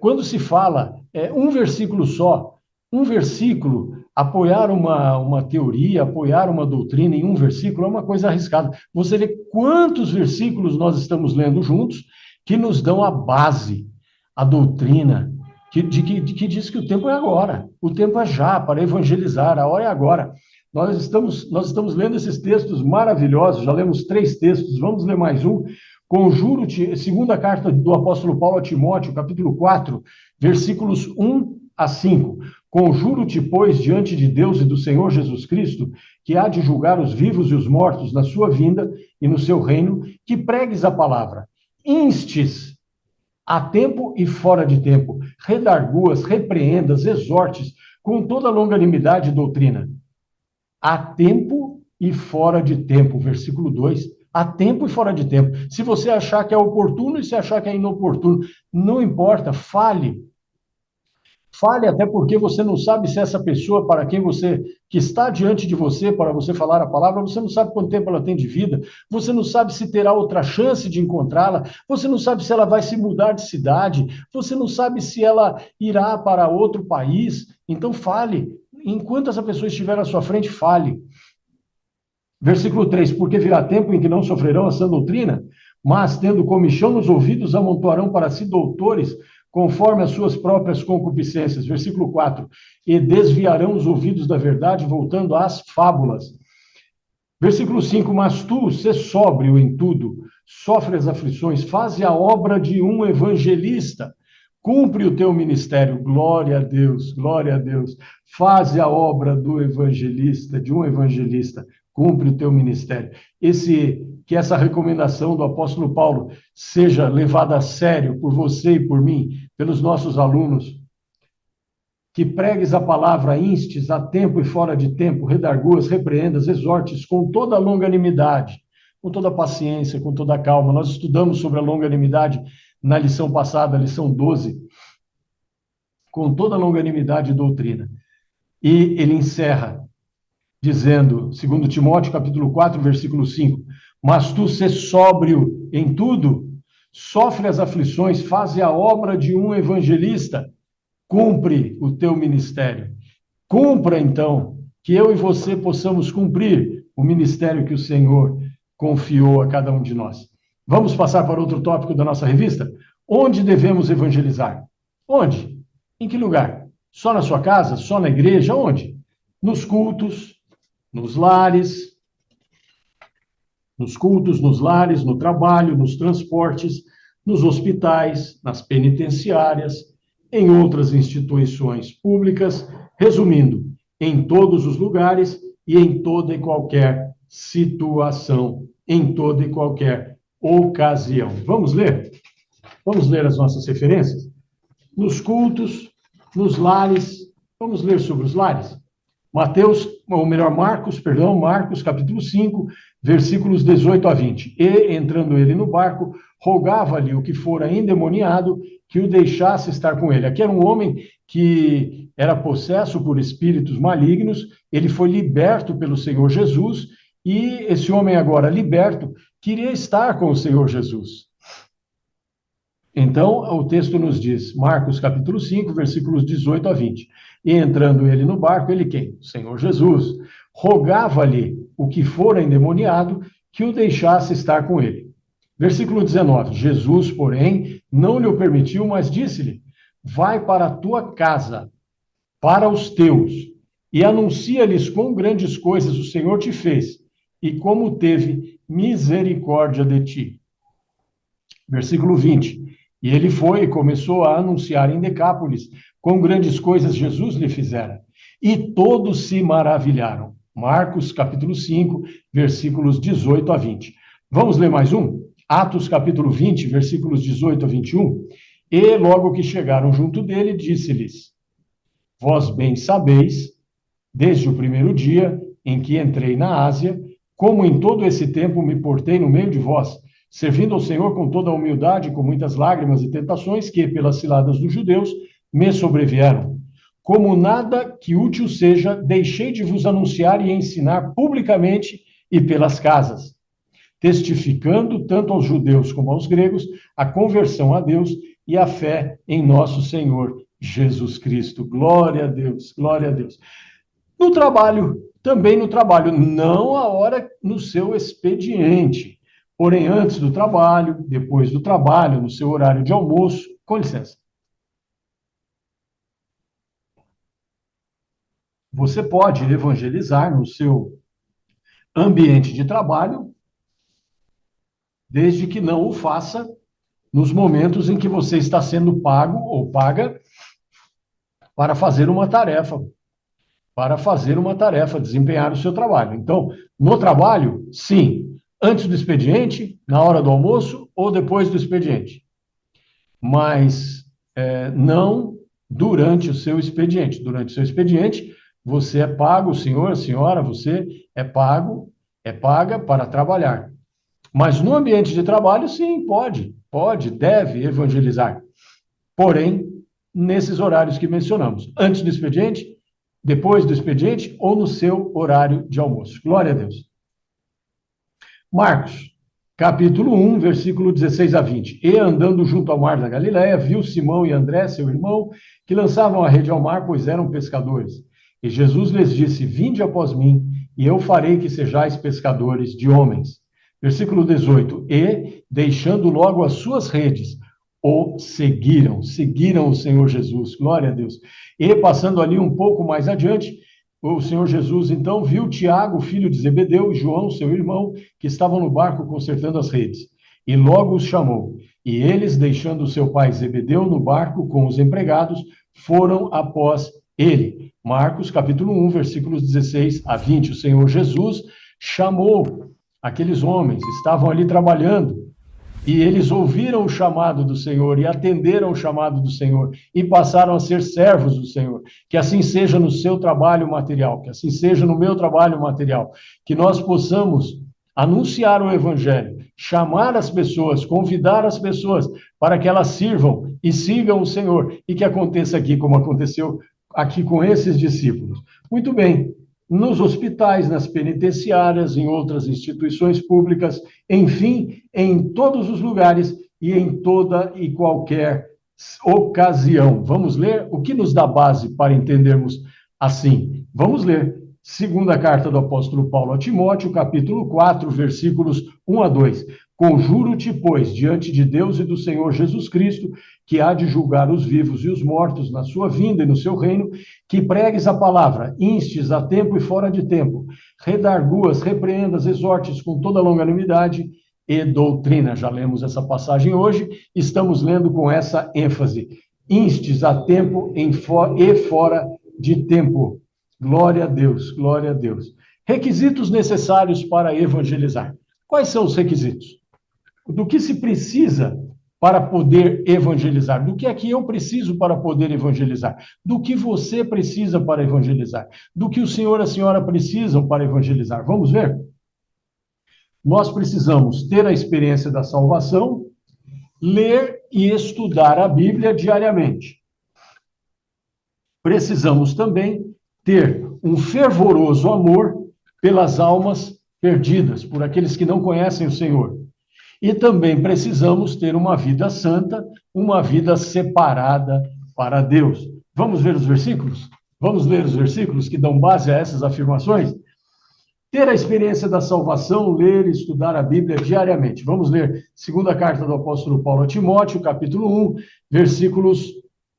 quando se fala um versículo só, um versículo, apoiar uma teoria, apoiar uma doutrina em um versículo é uma coisa arriscada. Você vê quantos versículos nós estamos lendo juntos que nos dão a base, a doutrina, que diz que o tempo é agora, o tempo é já para evangelizar, a hora é agora. Nós estamos lendo esses textos maravilhosos, já lemos 3 textos, vamos ler mais um. Conjuro-te, segunda carta do apóstolo Paulo a Timóteo, capítulo 4, versículos 1 a 5. Conjuro-te, pois, diante de Deus e do Senhor Jesus Cristo, que há de julgar os vivos e os mortos na sua vinda e no seu reino, que pregues a palavra. Instes a tempo e fora de tempo, redarguas, repreendas, exortes, com toda longanimidade e doutrina. A tempo e fora de tempo, versículo 2. Há tempo e fora de tempo. Se você achar que é oportuno e se achar que é inoportuno, não importa, fale. Fale, até porque você não sabe se essa pessoa para quem que está diante de você, para você falar a palavra, você não sabe quanto tempo ela tem de vida, você não sabe se terá outra chance de encontrá-la, você não sabe se ela vai se mudar de cidade, você não sabe se ela irá para outro país. Então fale. Enquanto essa pessoa estiver à sua frente, fale. Versículo 3, porque virá tempo em que não sofrerão a sã doutrina, mas, tendo comichão nos ouvidos, amontoarão para si doutores, conforme as suas próprias concupiscências. Versículo 4. E desviarão os ouvidos da verdade, voltando às fábulas. Versículo 5. Mas tu, sê sóbrio em tudo, sofre as aflições, faze a obra de um evangelista, cumpre o teu ministério. Glória a Deus, glória a Deus. Faze a obra do evangelista, de um evangelista, cumpre o teu ministério. Que essa recomendação do apóstolo Paulo seja levada a sério por você e por mim, pelos nossos alunos. Que pregues a palavra, instes a tempo e fora de tempo, redarguas, repreendas, exortes com toda a longanimidade, com toda a paciência, com toda a calma. Nós estudamos sobre a longanimidade na lição passada, lição 12, com toda a longanimidade e doutrina. E ele encerra dizendo, segundo Timóteo, capítulo 4, versículo 5, mas tu sê sóbrio em tudo, sofre as aflições, faze a obra de um evangelista, cumpre o teu ministério. Cumpra, então, que eu e você possamos cumprir o ministério que o Senhor confiou a cada um de nós. Vamos passar para outro tópico da nossa revista? Onde devemos evangelizar? Onde? Em que lugar? Só na sua casa? Só na igreja? Onde? Nos cultos, nos lares, no trabalho, nos transportes, nos hospitais, nas penitenciárias, em outras instituições públicas, resumindo, em todos os lugares e em toda e qualquer situação, em toda e qualquer ocasião. Vamos ler? Vamos ler as nossas referências? Nos cultos, nos lares, vamos ler sobre os lares? Marcos, capítulo 5, versículos 18 a 20. E, entrando ele no barco, rogava-lhe o que fora endemoniado que o deixasse estar com ele. Aqui era um homem que era possesso por espíritos malignos, ele foi liberto pelo Senhor Jesus, e esse homem agora liberto queria estar com o Senhor Jesus. Então, o texto nos diz, Marcos capítulo 5, versículos 18 a 20. E entrando ele no barco, ele quem? O Senhor Jesus. Rogava-lhe o que fora endemoniado que o deixasse estar com ele. Versículo 19. Jesus, porém, não lhe o permitiu, mas disse-lhe, vai para a tua casa, para os teus, e anuncia-lhes quão grandes coisas o Senhor te fez, e como teve misericórdia de ti. Versículo 20. E ele foi e começou a anunciar em Decápolis quão grandes coisas Jesus lhe fizera. E todos se maravilharam. Marcos, capítulo 5, versículos 18 a 20. Vamos ler mais um? Atos, capítulo 20, versículos 18 a 21. E logo que chegaram junto dele, disse-lhes, vós bem sabeis, desde o primeiro dia em que entrei na Ásia, como em todo esse tempo me portei no meio de vós, servindo ao Senhor com toda a humildade, com muitas lágrimas e tentações que, pelas ciladas dos judeus, me sobrevieram. Como nada que útil seja, deixei de vos anunciar e ensinar publicamente e pelas casas, testificando tanto aos judeus como aos gregos a conversão a Deus e a fé em nosso Senhor Jesus Cristo. Glória a Deus, glória a Deus. No trabalho, também no trabalho, não a hora no seu expediente, porém antes do trabalho, depois do trabalho, no seu horário de almoço. Com licença. Você pode evangelizar no seu ambiente de trabalho, desde que não o faça nos momentos em que você está sendo pago ou paga para fazer uma tarefa, desempenhar o seu trabalho. Então, no trabalho, sim, antes do expediente, na hora do almoço ou depois do expediente. Mas não durante o seu expediente. Durante o seu expediente, você é pago, o senhor, a senhora, você é paga para trabalhar. Mas no ambiente de trabalho, sim, deve evangelizar. Porém, nesses horários que mencionamos, antes do expediente, depois do expediente ou no seu horário de almoço. Glória a Deus. Marcos, capítulo 1, versículo 16 a 20. E andando junto ao mar da Galileia, viu Simão e André, seu irmão, que lançavam a rede ao mar, pois eram pescadores. E Jesus lhes disse, vinde após mim, e eu farei que sejais pescadores de homens. Versículo 18. E, deixando logo as suas redes, o seguiram o Senhor Jesus, glória a Deus. E passando ali um pouco mais adiante, o Senhor Jesus, então, viu Tiago, filho de Zebedeu, e João, seu irmão, que estavam no barco consertando as redes, e logo os chamou. E eles, deixando seu pai Zebedeu no barco com os empregados, foram após ele. Marcos, capítulo 1, versículos 16 a 20. O Senhor Jesus chamou aqueles homens, estavam ali trabalhando, e eles ouviram o chamado do Senhor e atenderam o chamado do Senhor e passaram a ser servos do Senhor. Que assim seja no seu trabalho material, que assim seja no meu trabalho material, que nós possamos anunciar o Evangelho, chamar as pessoas, convidar as pessoas para que elas sirvam e sigam o Senhor, e que aconteça aqui como aconteceu aqui com esses discípulos. Muito bem, nos hospitais, nas penitenciárias, em outras instituições públicas, enfim, em todos os lugares e em toda e qualquer ocasião. Vamos ler o que nos dá base para entendermos assim. Vamos ler. Segunda carta do apóstolo Paulo a Timóteo, capítulo 4, versículos 1 a 2. Conjuro-te, pois, diante de Deus e do Senhor Jesus Cristo, que há de julgar os vivos e os mortos na sua vinda e no seu reino, que pregues a palavra, instes a tempo e fora de tempo, redarguas, repreendas, exortes com toda longanimidade e doutrina. Já lemos essa passagem hoje, estamos lendo com essa ênfase. Instes a tempo e fora de tempo. Glória a Deus, glória a Deus. Requisitos necessários para evangelizar. Quais são os requisitos? Do que se precisa para poder evangelizar? Do que é que eu preciso para poder evangelizar? Do que você precisa para evangelizar? Do que o senhor e a senhora precisam para evangelizar? Vamos ver? Nós precisamos ter a experiência da salvação, ler e estudar a Bíblia diariamente. Precisamos também ter um fervoroso amor pelas almas perdidas, por aqueles que não conhecem o Senhor. E também precisamos ter uma vida santa, uma vida separada para Deus. Vamos ver os versículos? Vamos ler os versículos que dão base a essas afirmações? Ter a experiência da salvação, ler e estudar a Bíblia diariamente. Vamos ler segunda carta do apóstolo Paulo a Timóteo, capítulo 1, versículos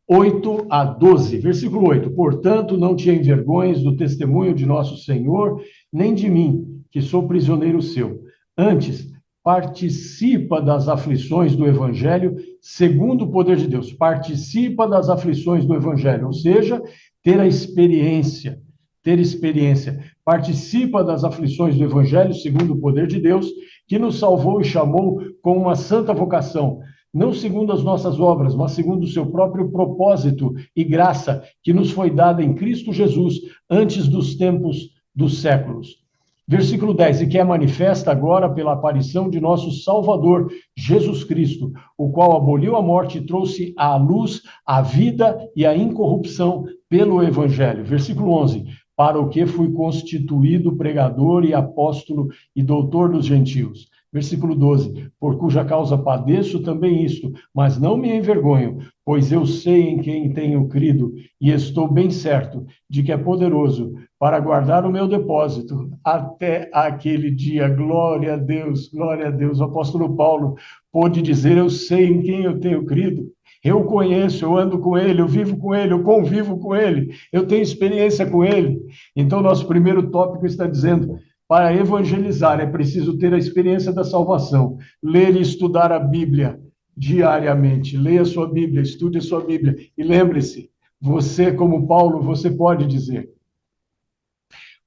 8 a 12. Versículo 8. Portanto, não te envergonhes do testemunho de nosso Senhor, nem de mim, que sou prisioneiro seu. Antes, participa das aflições do Evangelho segundo o poder de Deus. Participa das aflições do Evangelho, ou seja, ter a experiência. Ter experiência. Participa das aflições do Evangelho segundo o poder de Deus, que nos salvou e chamou com uma santa vocação, não segundo as nossas obras, mas segundo o seu próprio propósito e graça, que nos foi dada em Cristo Jesus, antes dos tempos dos séculos. Versículo 10, e que é manifesta agora pela aparição de nosso Salvador, Jesus Cristo, o qual aboliu a morte e trouxe à luz a vida e a incorrupção pelo Evangelho. Versículo 11, para o que fui constituído pregador e apóstolo e doutor dos gentios. Versículo 12, por cuja causa padeço também isto, mas não me envergonho, pois eu sei em quem tenho crido, e estou bem certo de que é poderoso para guardar o meu depósito até aquele dia. Glória a Deus, glória a Deus. O apóstolo Paulo pôde dizer, eu sei em quem eu tenho crido, eu conheço, eu ando com ele, eu vivo com ele, eu convivo com ele, eu tenho experiência com ele. Então, nosso primeiro tópico está dizendo, para evangelizar é preciso ter a experiência da salvação, ler e estudar a Bíblia diariamente. Leia a sua Bíblia, estude a sua Bíblia. E lembre-se, você, como Paulo, você pode dizer,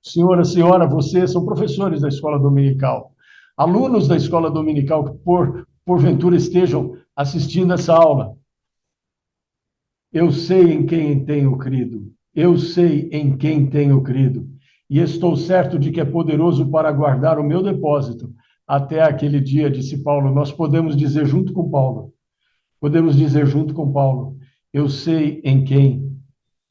senhora, senhora, vocês são professores da escola dominical, alunos da escola dominical que porventura estejam assistindo essa aula. Eu sei em quem tenho crido, eu sei em quem tenho crido, e estou certo de que é poderoso para guardar o meu depósito até aquele dia, disse Paulo. Nós podemos dizer junto com Paulo, eu sei em quem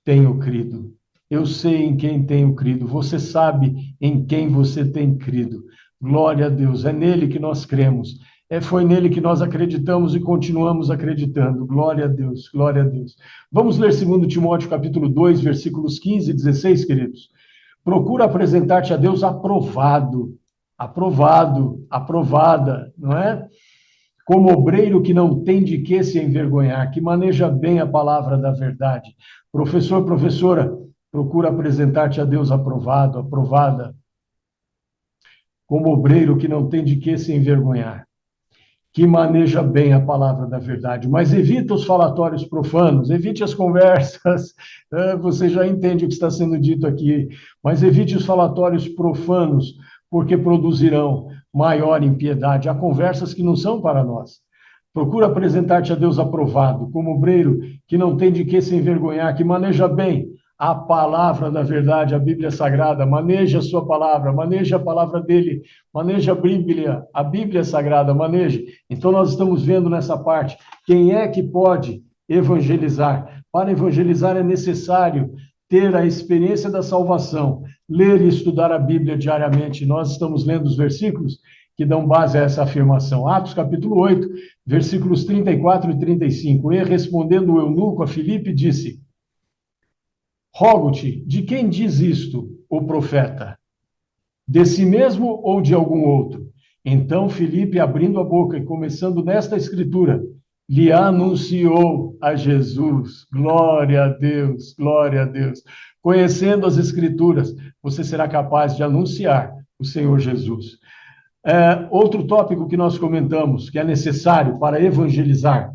tenho crido, eu sei em quem tenho crido, você sabe em quem você tem crido. Glória a Deus, é nele que nós cremos. Foi nele que nós acreditamos e continuamos acreditando. Glória a Deus, glória a Deus. Vamos ler 2 Timóteo, capítulo 2, versículos 15 e 16, queridos. Procura apresentar-te a Deus aprovado, aprovada, não é? como obreiro que não tem de que se envergonhar, que maneja bem a palavra da verdade. Professor, professora, procura apresentar-te a Deus aprovado, aprovada, como obreiro que não tem de que se envergonhar, que maneja bem a palavra da verdade, mas evita os falatórios profanos, evite as conversas, você já entende o que está sendo dito aqui, mas evite os falatórios profanos, porque produzirão maior impiedade. Há conversas que não são para nós. Procura apresentar-te a Deus aprovado, como obreiro que não tem de que se envergonhar, que maneja bem a palavra da verdade, a Bíblia Sagrada, maneja a sua palavra, maneja a palavra dele, maneja a Bíblia Sagrada, maneje. Então nós estamos vendo nessa parte, quem é que pode evangelizar? Para evangelizar é necessário ter a experiência da salvação, ler e estudar a Bíblia diariamente. Nós estamos lendo os versículos que dão base a essa afirmação. Atos capítulo 8, versículos 34 e 35. E respondendo o eunuco a Filipe, disse: rogo-te, de quem diz isto o profeta? De si mesmo ou de algum outro? Então Filipe, abrindo a boca e começando nesta escritura, lhe anunciou a Jesus. Glória a Deus, glória a Deus. Conhecendo as escrituras, você será capaz de anunciar o Senhor Jesus. Outro tópico que nós comentamos, que é necessário para evangelizar,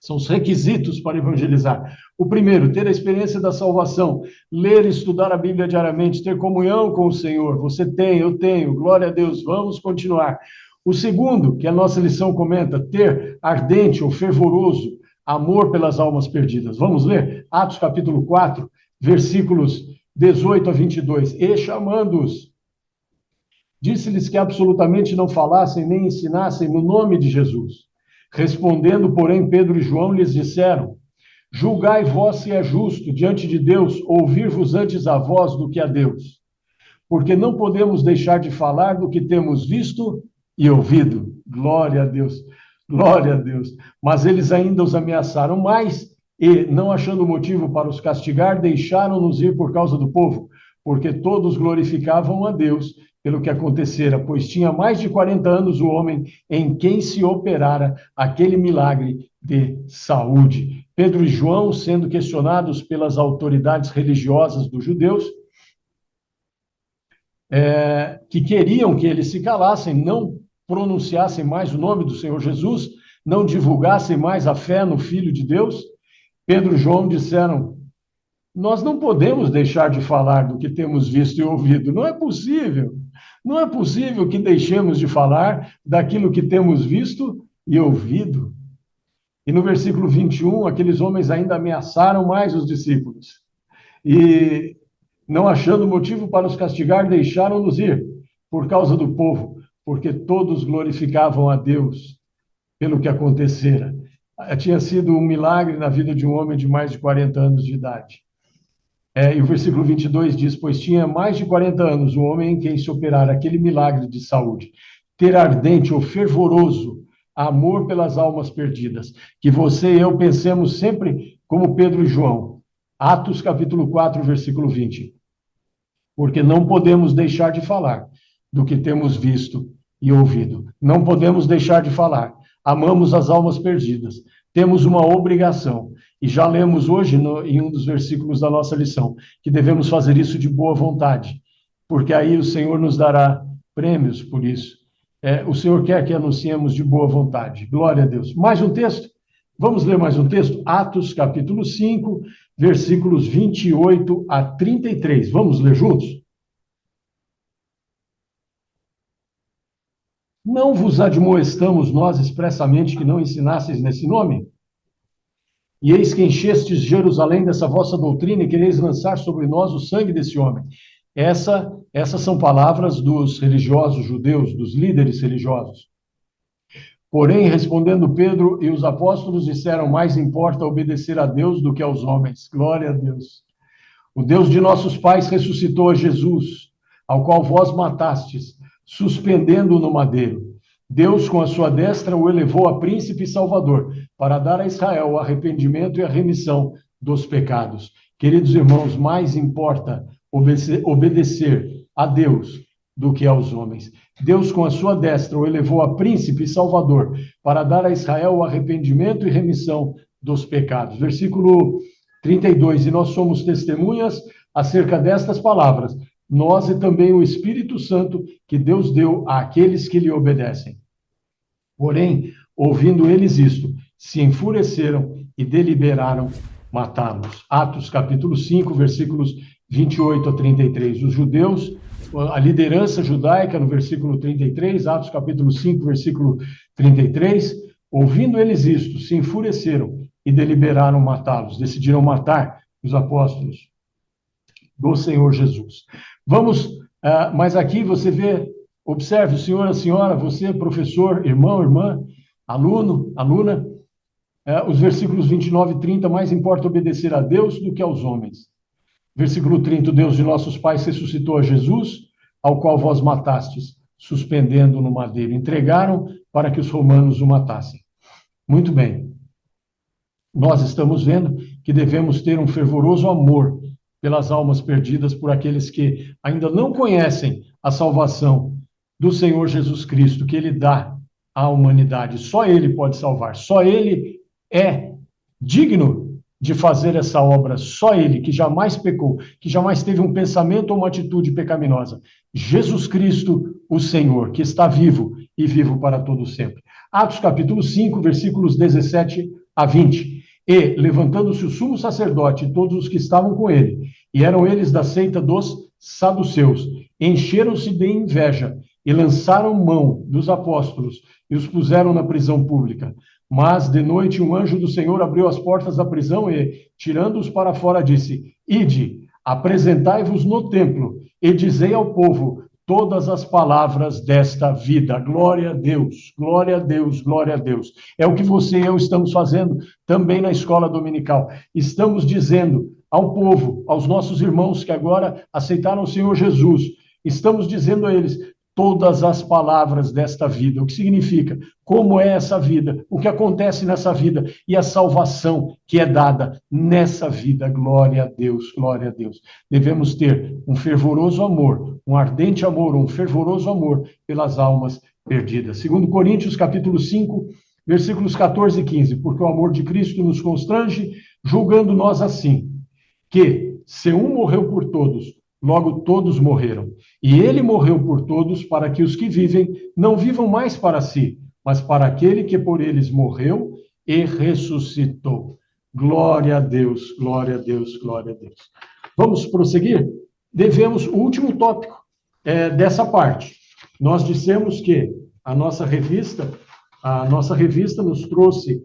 são os requisitos para evangelizar. O primeiro, ter a experiência da salvação, ler e estudar a Bíblia diariamente, ter comunhão com o Senhor. Você tem, eu tenho, glória a Deus, vamos continuar. O segundo, que a nossa lição comenta, ter ardente ou fervoroso amor pelas almas perdidas. Vamos ler? Atos capítulo 4, versículos 18 a 22. E chamando-os, disse-lhes que absolutamente não falassem nem ensinassem no nome de Jesus. Respondendo, porém, Pedro e João lhes disseram: julgai vós se é justo diante de Deus ouvir-vos antes a vós do que a Deus, porque não podemos deixar de falar do que temos visto e ouvido. Glória a Deus, glória a Deus. Mas eles ainda os ameaçaram mais e, não achando motivo para os castigar, deixaram-nos ir por causa do povo, porque todos glorificavam a Deus pelo que acontecera, pois tinha mais de 40 anos o homem em quem se operara aquele milagre de saúde. Pedro e João, sendo questionados pelas autoridades religiosas dos judeus, que queriam que eles se calassem, não pronunciassem mais o nome do Senhor Jesus, não divulgassem mais a fé no Filho de Deus, Pedro e João disseram: nós não podemos deixar de falar do que temos visto e ouvido, não é possível. Não é possível que deixemos de falar daquilo que temos visto e ouvido. E no versículo 21, aqueles homens ainda ameaçaram mais os discípulos. E, não achando motivo para os castigar, deixaram-nos ir por causa do povo, porque todos glorificavam a Deus pelo que acontecera. Tinha sido um milagre na vida de um homem de mais de 40 anos de idade. E o versículo 22 diz: pois tinha mais de 40 anos o homem em quem se operara aquele milagre de saúde. Ter ardente ou fervoroso amor pelas almas perdidas. Que você e eu pensemos sempre como Pedro e João. Atos capítulo 4, versículo 20. Porque não podemos deixar de falar do que temos visto e ouvido. Não podemos deixar de falar. Amamos as almas perdidas. Temos uma obrigação. E já lemos hoje, em um dos versículos da nossa lição, que devemos fazer isso de boa vontade, porque aí o Senhor nos dará prêmios por isso. O Senhor quer que anunciemos de boa vontade. Glória a Deus. Mais um texto? Vamos ler mais um texto? Atos, capítulo 5, versículos 28 a 33. Vamos ler juntos? Não vos admoestamos nós expressamente que não ensinasseis nesse nome? E eis que enchestes Jerusalém dessa vossa doutrina e quereis lançar sobre nós o sangue desse homem. Essas são palavras dos religiosos judeus, dos líderes religiosos. Porém, respondendo Pedro e os apóstolos, disseram: mais importa obedecer a Deus do que aos homens. Glória a Deus. O Deus de nossos pais ressuscitou a Jesus, ao qual vós matastes, suspendendo-o no madeiro. Deus, com a sua destra, o elevou a príncipe e salvador, para dar a Israel o arrependimento e a remissão dos pecados. Queridos irmãos, mais importa obedecer a Deus do que aos homens. Deus, com a sua destra, o elevou a príncipe e salvador, para dar a Israel o arrependimento e remissão dos pecados. Versículo 32, e nós somos testemunhas acerca destas palavras, nós e também o Espírito Santo que Deus deu àqueles que lhe obedecem. Porém, ouvindo eles isto, se enfureceram e deliberaram matá-los. Atos capítulo 5, versículos 28 a 33. Os judeus, a liderança judaica, no versículo 33, Atos capítulo 5, versículo 33, ouvindo eles isto, se enfureceram e deliberaram matá-los, decidiram matar os apóstolos do Senhor Jesus. Vamos, mas aqui você vê, observe, o senhor, a senhora, você, professor, irmão, irmã, aluno, aluna, os versículos 29 e 30, mais importa obedecer a Deus do que aos homens. Versículo 30, o Deus de nossos pais ressuscitou a Jesus, ao qual vós matastes, suspendendo no madeiro. Entregaram para que os romanos o matassem. Muito bem. Nós estamos vendo que devemos ter um fervoroso amor pelas almas perdidas, por aqueles que ainda não conhecem a salvação do Senhor Jesus Cristo, que Ele dá à humanidade. Só Ele pode salvar, só Ele é digno de fazer essa obra, só Ele, que jamais pecou, que jamais teve um pensamento ou uma atitude pecaminosa. Jesus Cristo, o Senhor, que está vivo e vivo para todo sempre. Atos capítulo 5, versículos 17 a 20. E, levantando-se o sumo sacerdote e todos os que estavam com ele, e eram eles da seita dos saduceus, encheram-se de inveja e lançaram mão dos apóstolos e os puseram na prisão pública. Mas, de noite, um anjo do Senhor abriu as portas da prisão e, tirando-os para fora, disse: Ide, apresentai-vos no templo e dizei ao povo todas as palavras desta vida. Glória a Deus, glória a Deus, glória a Deus. É o que você e eu estamos fazendo também na escola dominical. Estamos dizendo ao povo, aos nossos irmãos que agora aceitaram o Senhor Jesus, estamos dizendo a eles todas as palavras desta vida. O que significa? Como é essa vida? O que acontece nessa vida? E a salvação que é dada nessa vida. Glória a Deus, glória a Deus. Devemos ter um fervoroso amor, um ardente amor, um fervoroso amor pelas almas perdidas. 2 Coríntios, capítulo 5, versículos 14 e 15. Porque o amor de Cristo nos constrange, julgando nós assim, que se um morreu por todos, logo todos morreram. E ele morreu por todos, para que os que vivem não vivam mais para si, mas para aquele que por eles morreu e ressuscitou. Glória a Deus, glória a Deus, glória a Deus. Vamos prosseguir? Devemos, o último tópico dessa parte. Nós dissemos que a nossa revista nos trouxe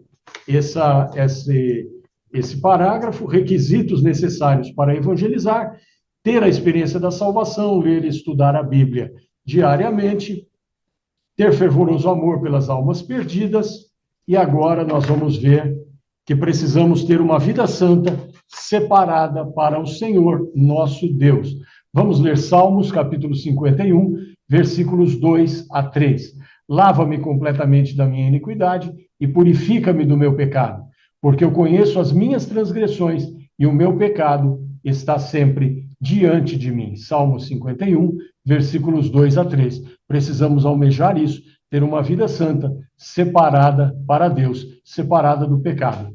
esse parágrafo, requisitos necessários para evangelizar, ter a experiência da salvação, ler e estudar a Bíblia diariamente, ter fervoroso amor pelas almas perdidas, e agora nós vamos ver que precisamos ter uma vida santa separada para o Senhor, nosso Deus. Vamos ler Salmos, capítulo 51, versículos 2 a 3. Lava-me completamente da minha iniquidade e purifica-me do meu pecado, porque eu conheço as minhas transgressões e o meu pecado está sempre diante de mim. Salmo 51, versículos 2 a 3. Precisamos almejar isso, ter uma vida santa, separada para Deus, separada do pecado.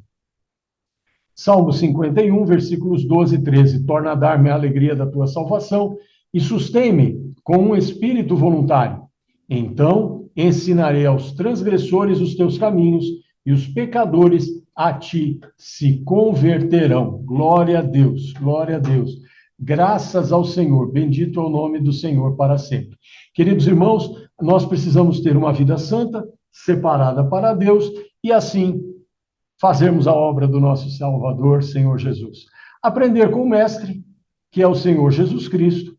Salmo 51, versículos 12 e 13. Torna a dar-me a alegria da tua salvação e sustém-me com um espírito voluntário. Então ensinarei aos transgressores os teus caminhos e os pecadores a ti se converterão. Glória a Deus, glória a Deus. Graças ao Senhor, bendito é o nome do Senhor para sempre. Queridos irmãos, nós precisamos ter uma vida santa, separada para Deus, e assim fazermos a obra do nosso Salvador, Senhor Jesus. Aprender com o Mestre, que é o Senhor Jesus Cristo.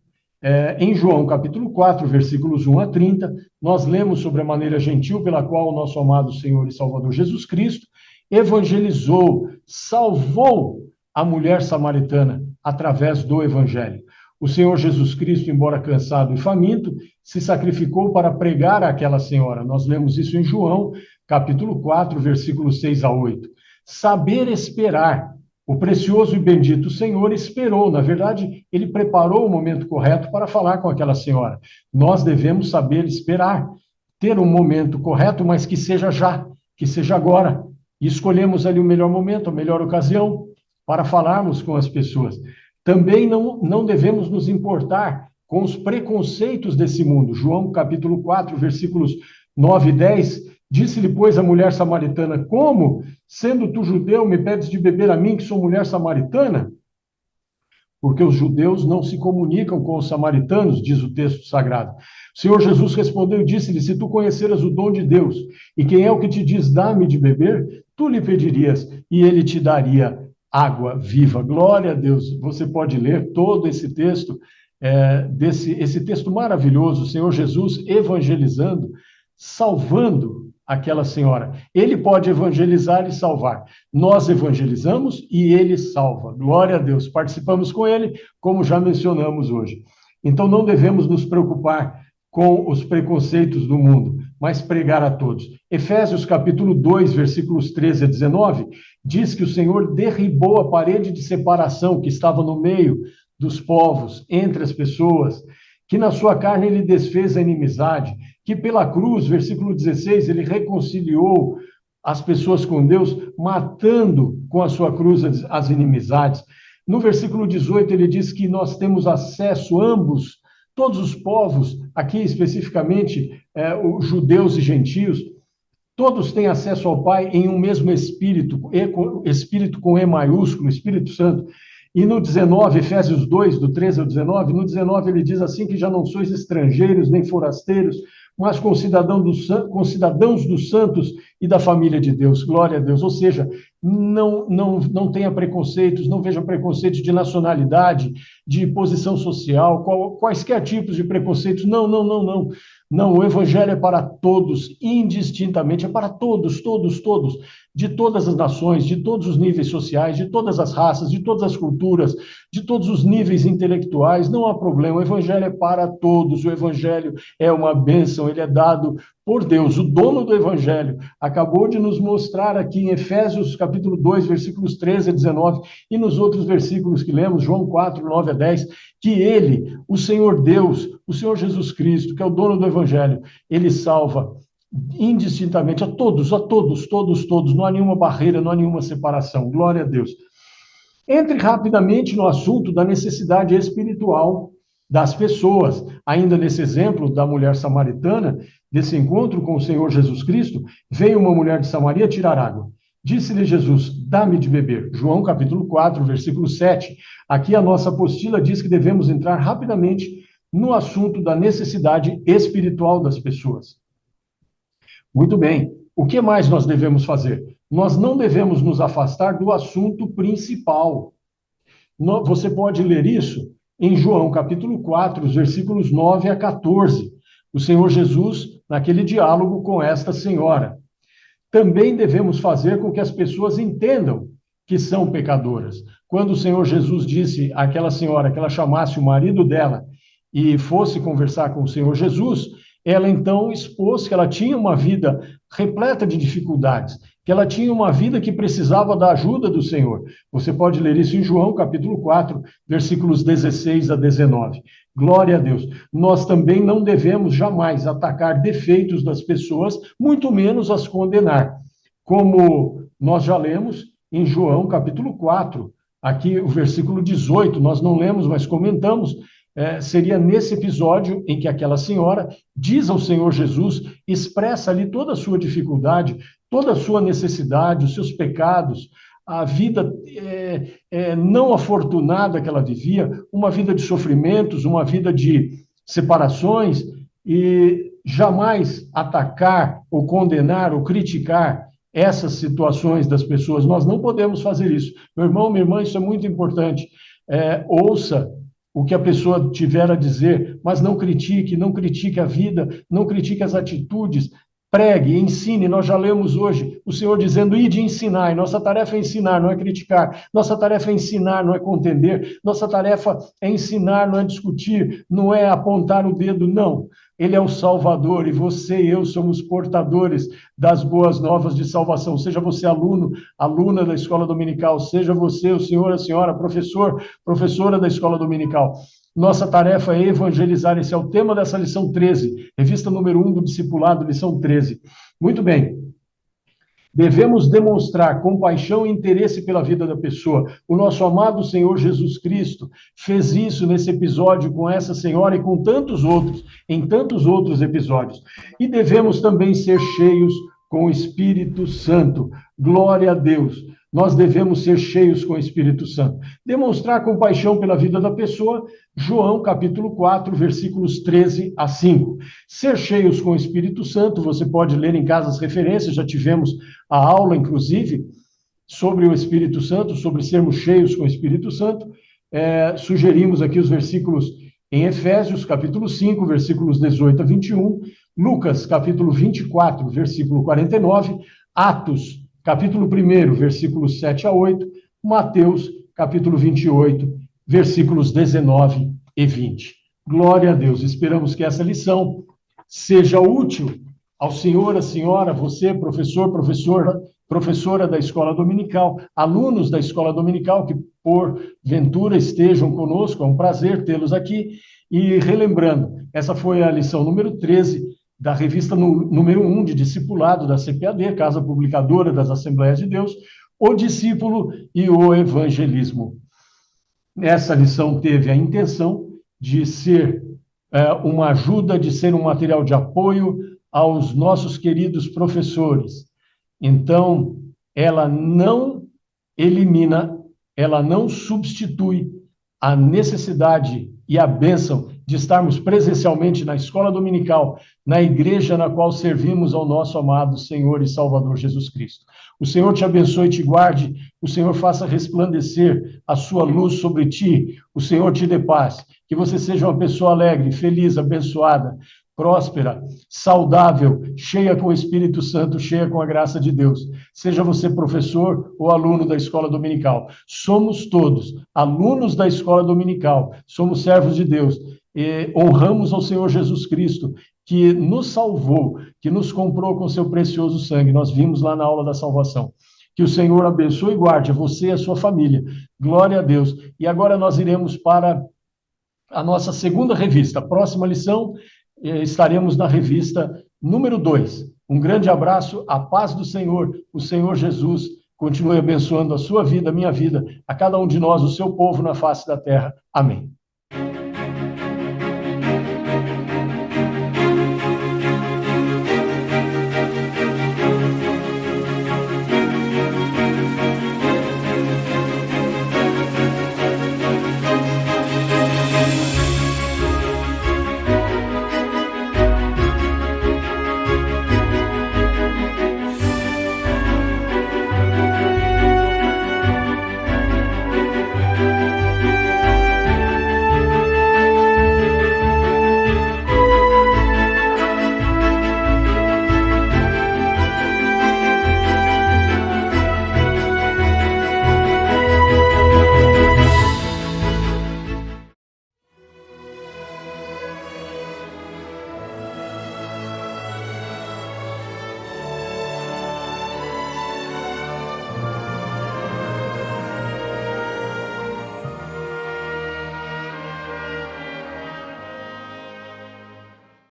Em João capítulo 4, versículos 1 a 30, nós lemos sobre a maneira gentil pela qual o nosso amado Senhor e Salvador Jesus Cristo evangelizou, salvou a mulher samaritana através do Evangelho. O Senhor Jesus Cristo, embora cansado e faminto, se sacrificou para pregar àquela senhora. Nós lemos isso em João, capítulo 4, versículos 6 a 8. Saber esperar O precioso e bendito Senhor esperou, na verdade, ele preparou o momento correto para falar com aquela senhora. Nós devemos saber esperar, ter um momento correto, mas que seja já, que seja agora. E escolhemos ali o melhor momento, a melhor ocasião para falarmos com as pessoas. Também não devemos nos importar com os preconceitos desse mundo. João capítulo 4, versículos 9 e 10, disse-lhe, pois, a mulher samaritana, como, sendo tu judeu, me pedes de beber a mim, que sou mulher samaritana? Porque os judeus não se comunicam com os samaritanos, diz o texto sagrado. O Senhor Jesus respondeu e disse-lhe, se tu conheceras o dom de Deus, e quem é o que te diz, dá-me de beber, tu lhe pedirias, e ele te daria água viva. Glória a Deus. Você pode ler todo esse texto, esse texto maravilhoso, o Senhor Jesus evangelizando, salvando aquela senhora. Ele pode evangelizar e salvar. Nós evangelizamos e ele salva. Glória a Deus. Participamos com ele, como já mencionamos hoje. Então não devemos nos preocupar com os preconceitos do mundo, mas pregar a todos. Efésios capítulo 2, versículos 13 a 19, diz que o Senhor derribou a parede de separação que estava no meio dos povos, entre as pessoas, que na sua carne ele desfez a inimizade, que pela cruz, versículo 16, ele reconciliou as pessoas com Deus, matando com a sua cruz as inimizades. No versículo 18, ele diz que nós temos acesso, ambos, todos os povos, aqui especificamente os judeus e gentios, todos têm acesso ao Pai em um mesmo Espírito, Espírito com E maiúsculo, Espírito Santo. E no 19, Efésios 2, do 13 ao 19, no 19 ele diz assim que já não sois estrangeiros nem forasteiros, mas concidadãos dos santos e da família de Deus. Glória a Deus. Ou seja, não tenha preconceitos, não veja preconceitos de nacionalidade, de posição social, quaisquer tipos de preconceitos. Não. Não, o evangelho é para todos, indistintamente, é para todos, de todas as nações, de todos os níveis sociais, de todas as raças, de todas as culturas, de todos os níveis intelectuais, não há problema, o evangelho é para todos, o evangelho é uma bênção, ele é dado por Deus, o dono do evangelho, acabou de nos mostrar aqui em Efésios capítulo 2, versículos 13 a 19, e nos outros versículos que lemos, João 4, 9 a 10, que ele, o Senhor Deus, o Senhor Jesus Cristo, que é o dono do evangelho, ele salva indistintamente a todos, não há nenhuma barreira, não há nenhuma separação, glória a Deus. Entre rapidamente no assunto da necessidade espiritual das pessoas, ainda nesse exemplo da mulher samaritana, desse encontro com o Senhor Jesus Cristo, veio uma mulher de Samaria tirar água. Disse-lhe Jesus, dá-me de beber. João capítulo 4, versículo 7. Aqui a nossa apostila diz que devemos entrar rapidamente no assunto da necessidade espiritual das pessoas. Muito bem. O que mais nós devemos fazer? Nós não devemos nos afastar do assunto principal. Você pode ler isso em João capítulo 4, os versículos 9 a 14. O Senhor Jesus, naquele diálogo com esta senhora. Também devemos fazer com que as pessoas entendam que são pecadoras. Quando o Senhor Jesus disse àquela senhora que ela chamasse o marido dela e fosse conversar com o Senhor Jesus, ela então expôs que ela tinha uma vida repleta de dificuldades, que ela tinha uma vida que precisava da ajuda do Senhor. Você pode ler isso em João, capítulo 4, versículos 16 a 19. Glória a Deus. Nós também não devemos jamais atacar defeitos das pessoas, muito menos as condenar. Como nós já lemos em João, capítulo 4, aqui o versículo 18, nós não lemos, mas comentamos, seria nesse episódio em que aquela senhora diz ao Senhor Jesus, expressa ali toda a sua dificuldade, toda a sua necessidade, os seus pecados, a vida não afortunada que ela vivia, uma vida de sofrimentos, uma vida de separações, e jamais atacar, ou condenar, ou criticar essas situações das pessoas. Nós não podemos fazer isso. Meu irmão, minha irmã, isso é muito importante. Ouça o que a pessoa tiver a dizer, mas não critique a vida, não critique as atitudes, pregue, ensine. Nós já lemos hoje o Senhor dizendo, ide ensinar, e nossa tarefa é ensinar, não é criticar, nossa tarefa é ensinar, não é contender, nossa tarefa é ensinar, não é discutir, não é apontar o dedo, não. Ele é o Salvador, e você e eu somos portadores das boas novas de salvação. Seja você aluno, aluna da escola dominical, seja você, o senhor, a senhora, professor, professora da escola dominical. Nossa tarefa é evangelizar, esse é o tema dessa lição 13, revista número 1 do Discipulado, lição 13. Muito bem. Devemos demonstrar compaixão e interesse pela vida da pessoa. O nosso amado Senhor Jesus Cristo fez isso nesse episódio com essa senhora e com tantos outros, em tantos outros episódios. E devemos também ser cheios com o Espírito Santo. Glória a Deus. Nós devemos ser cheios com o Espírito Santo. Demonstrar compaixão pela vida da pessoa, João capítulo 4, versículos 13 a 5. Ser cheios com o Espírito Santo, você pode ler em casa as referências, já tivemos a aula, inclusive, sobre o Espírito Santo, sobre sermos cheios com o Espírito Santo. Sugerimos aqui os versículos em Efésios, capítulo 5, versículos 18 a 21, Lucas, capítulo 24, versículo 49, Atos, capítulo 1, versículos 7 a 8, Mateus, capítulo 28, versículos 19 e 20. Glória a Deus. Esperamos que essa lição seja útil ao senhor, à senhora, você, professor, professora da escola dominical, alunos da escola dominical que porventura estejam conosco, é um prazer tê-los aqui. E relembrando, essa foi a lição número 13 da revista número 1 de discipulado da CPAD, Casa Publicadora das Assembleias de Deus, o discípulo e o evangelismo. Essa lição teve a intenção de ser uma ajuda, de ser um material de apoio aos nossos queridos professores. Então, ela não elimina, ela não substitui a necessidade e a bênção de estarmos presencialmente na escola dominical, na igreja na qual servimos ao nosso amado Senhor e Salvador Jesus Cristo. O Senhor te abençoe e te guarde, o Senhor faça resplandecer a sua luz sobre ti, o Senhor te dê paz, que você seja uma pessoa alegre, feliz, abençoada, próspera, saudável, cheia com o Espírito Santo, cheia com a graça de Deus. Seja você professor ou aluno da escola dominical. Somos todos alunos da escola dominical, somos servos de Deus. E honramos ao Senhor Jesus Cristo, que nos salvou, que nos comprou com seu precioso sangue. Nós vimos lá na aula da salvação. Que o Senhor abençoe e guarde a você e a sua família. Glória a Deus. E agora nós iremos para a nossa segunda revista. Próxima lição, estaremos na revista número 2. Um grande abraço, a paz do Senhor, o Senhor Jesus continue abençoando a sua vida, a minha vida, a cada um de nós, o seu povo na face da terra. Amém.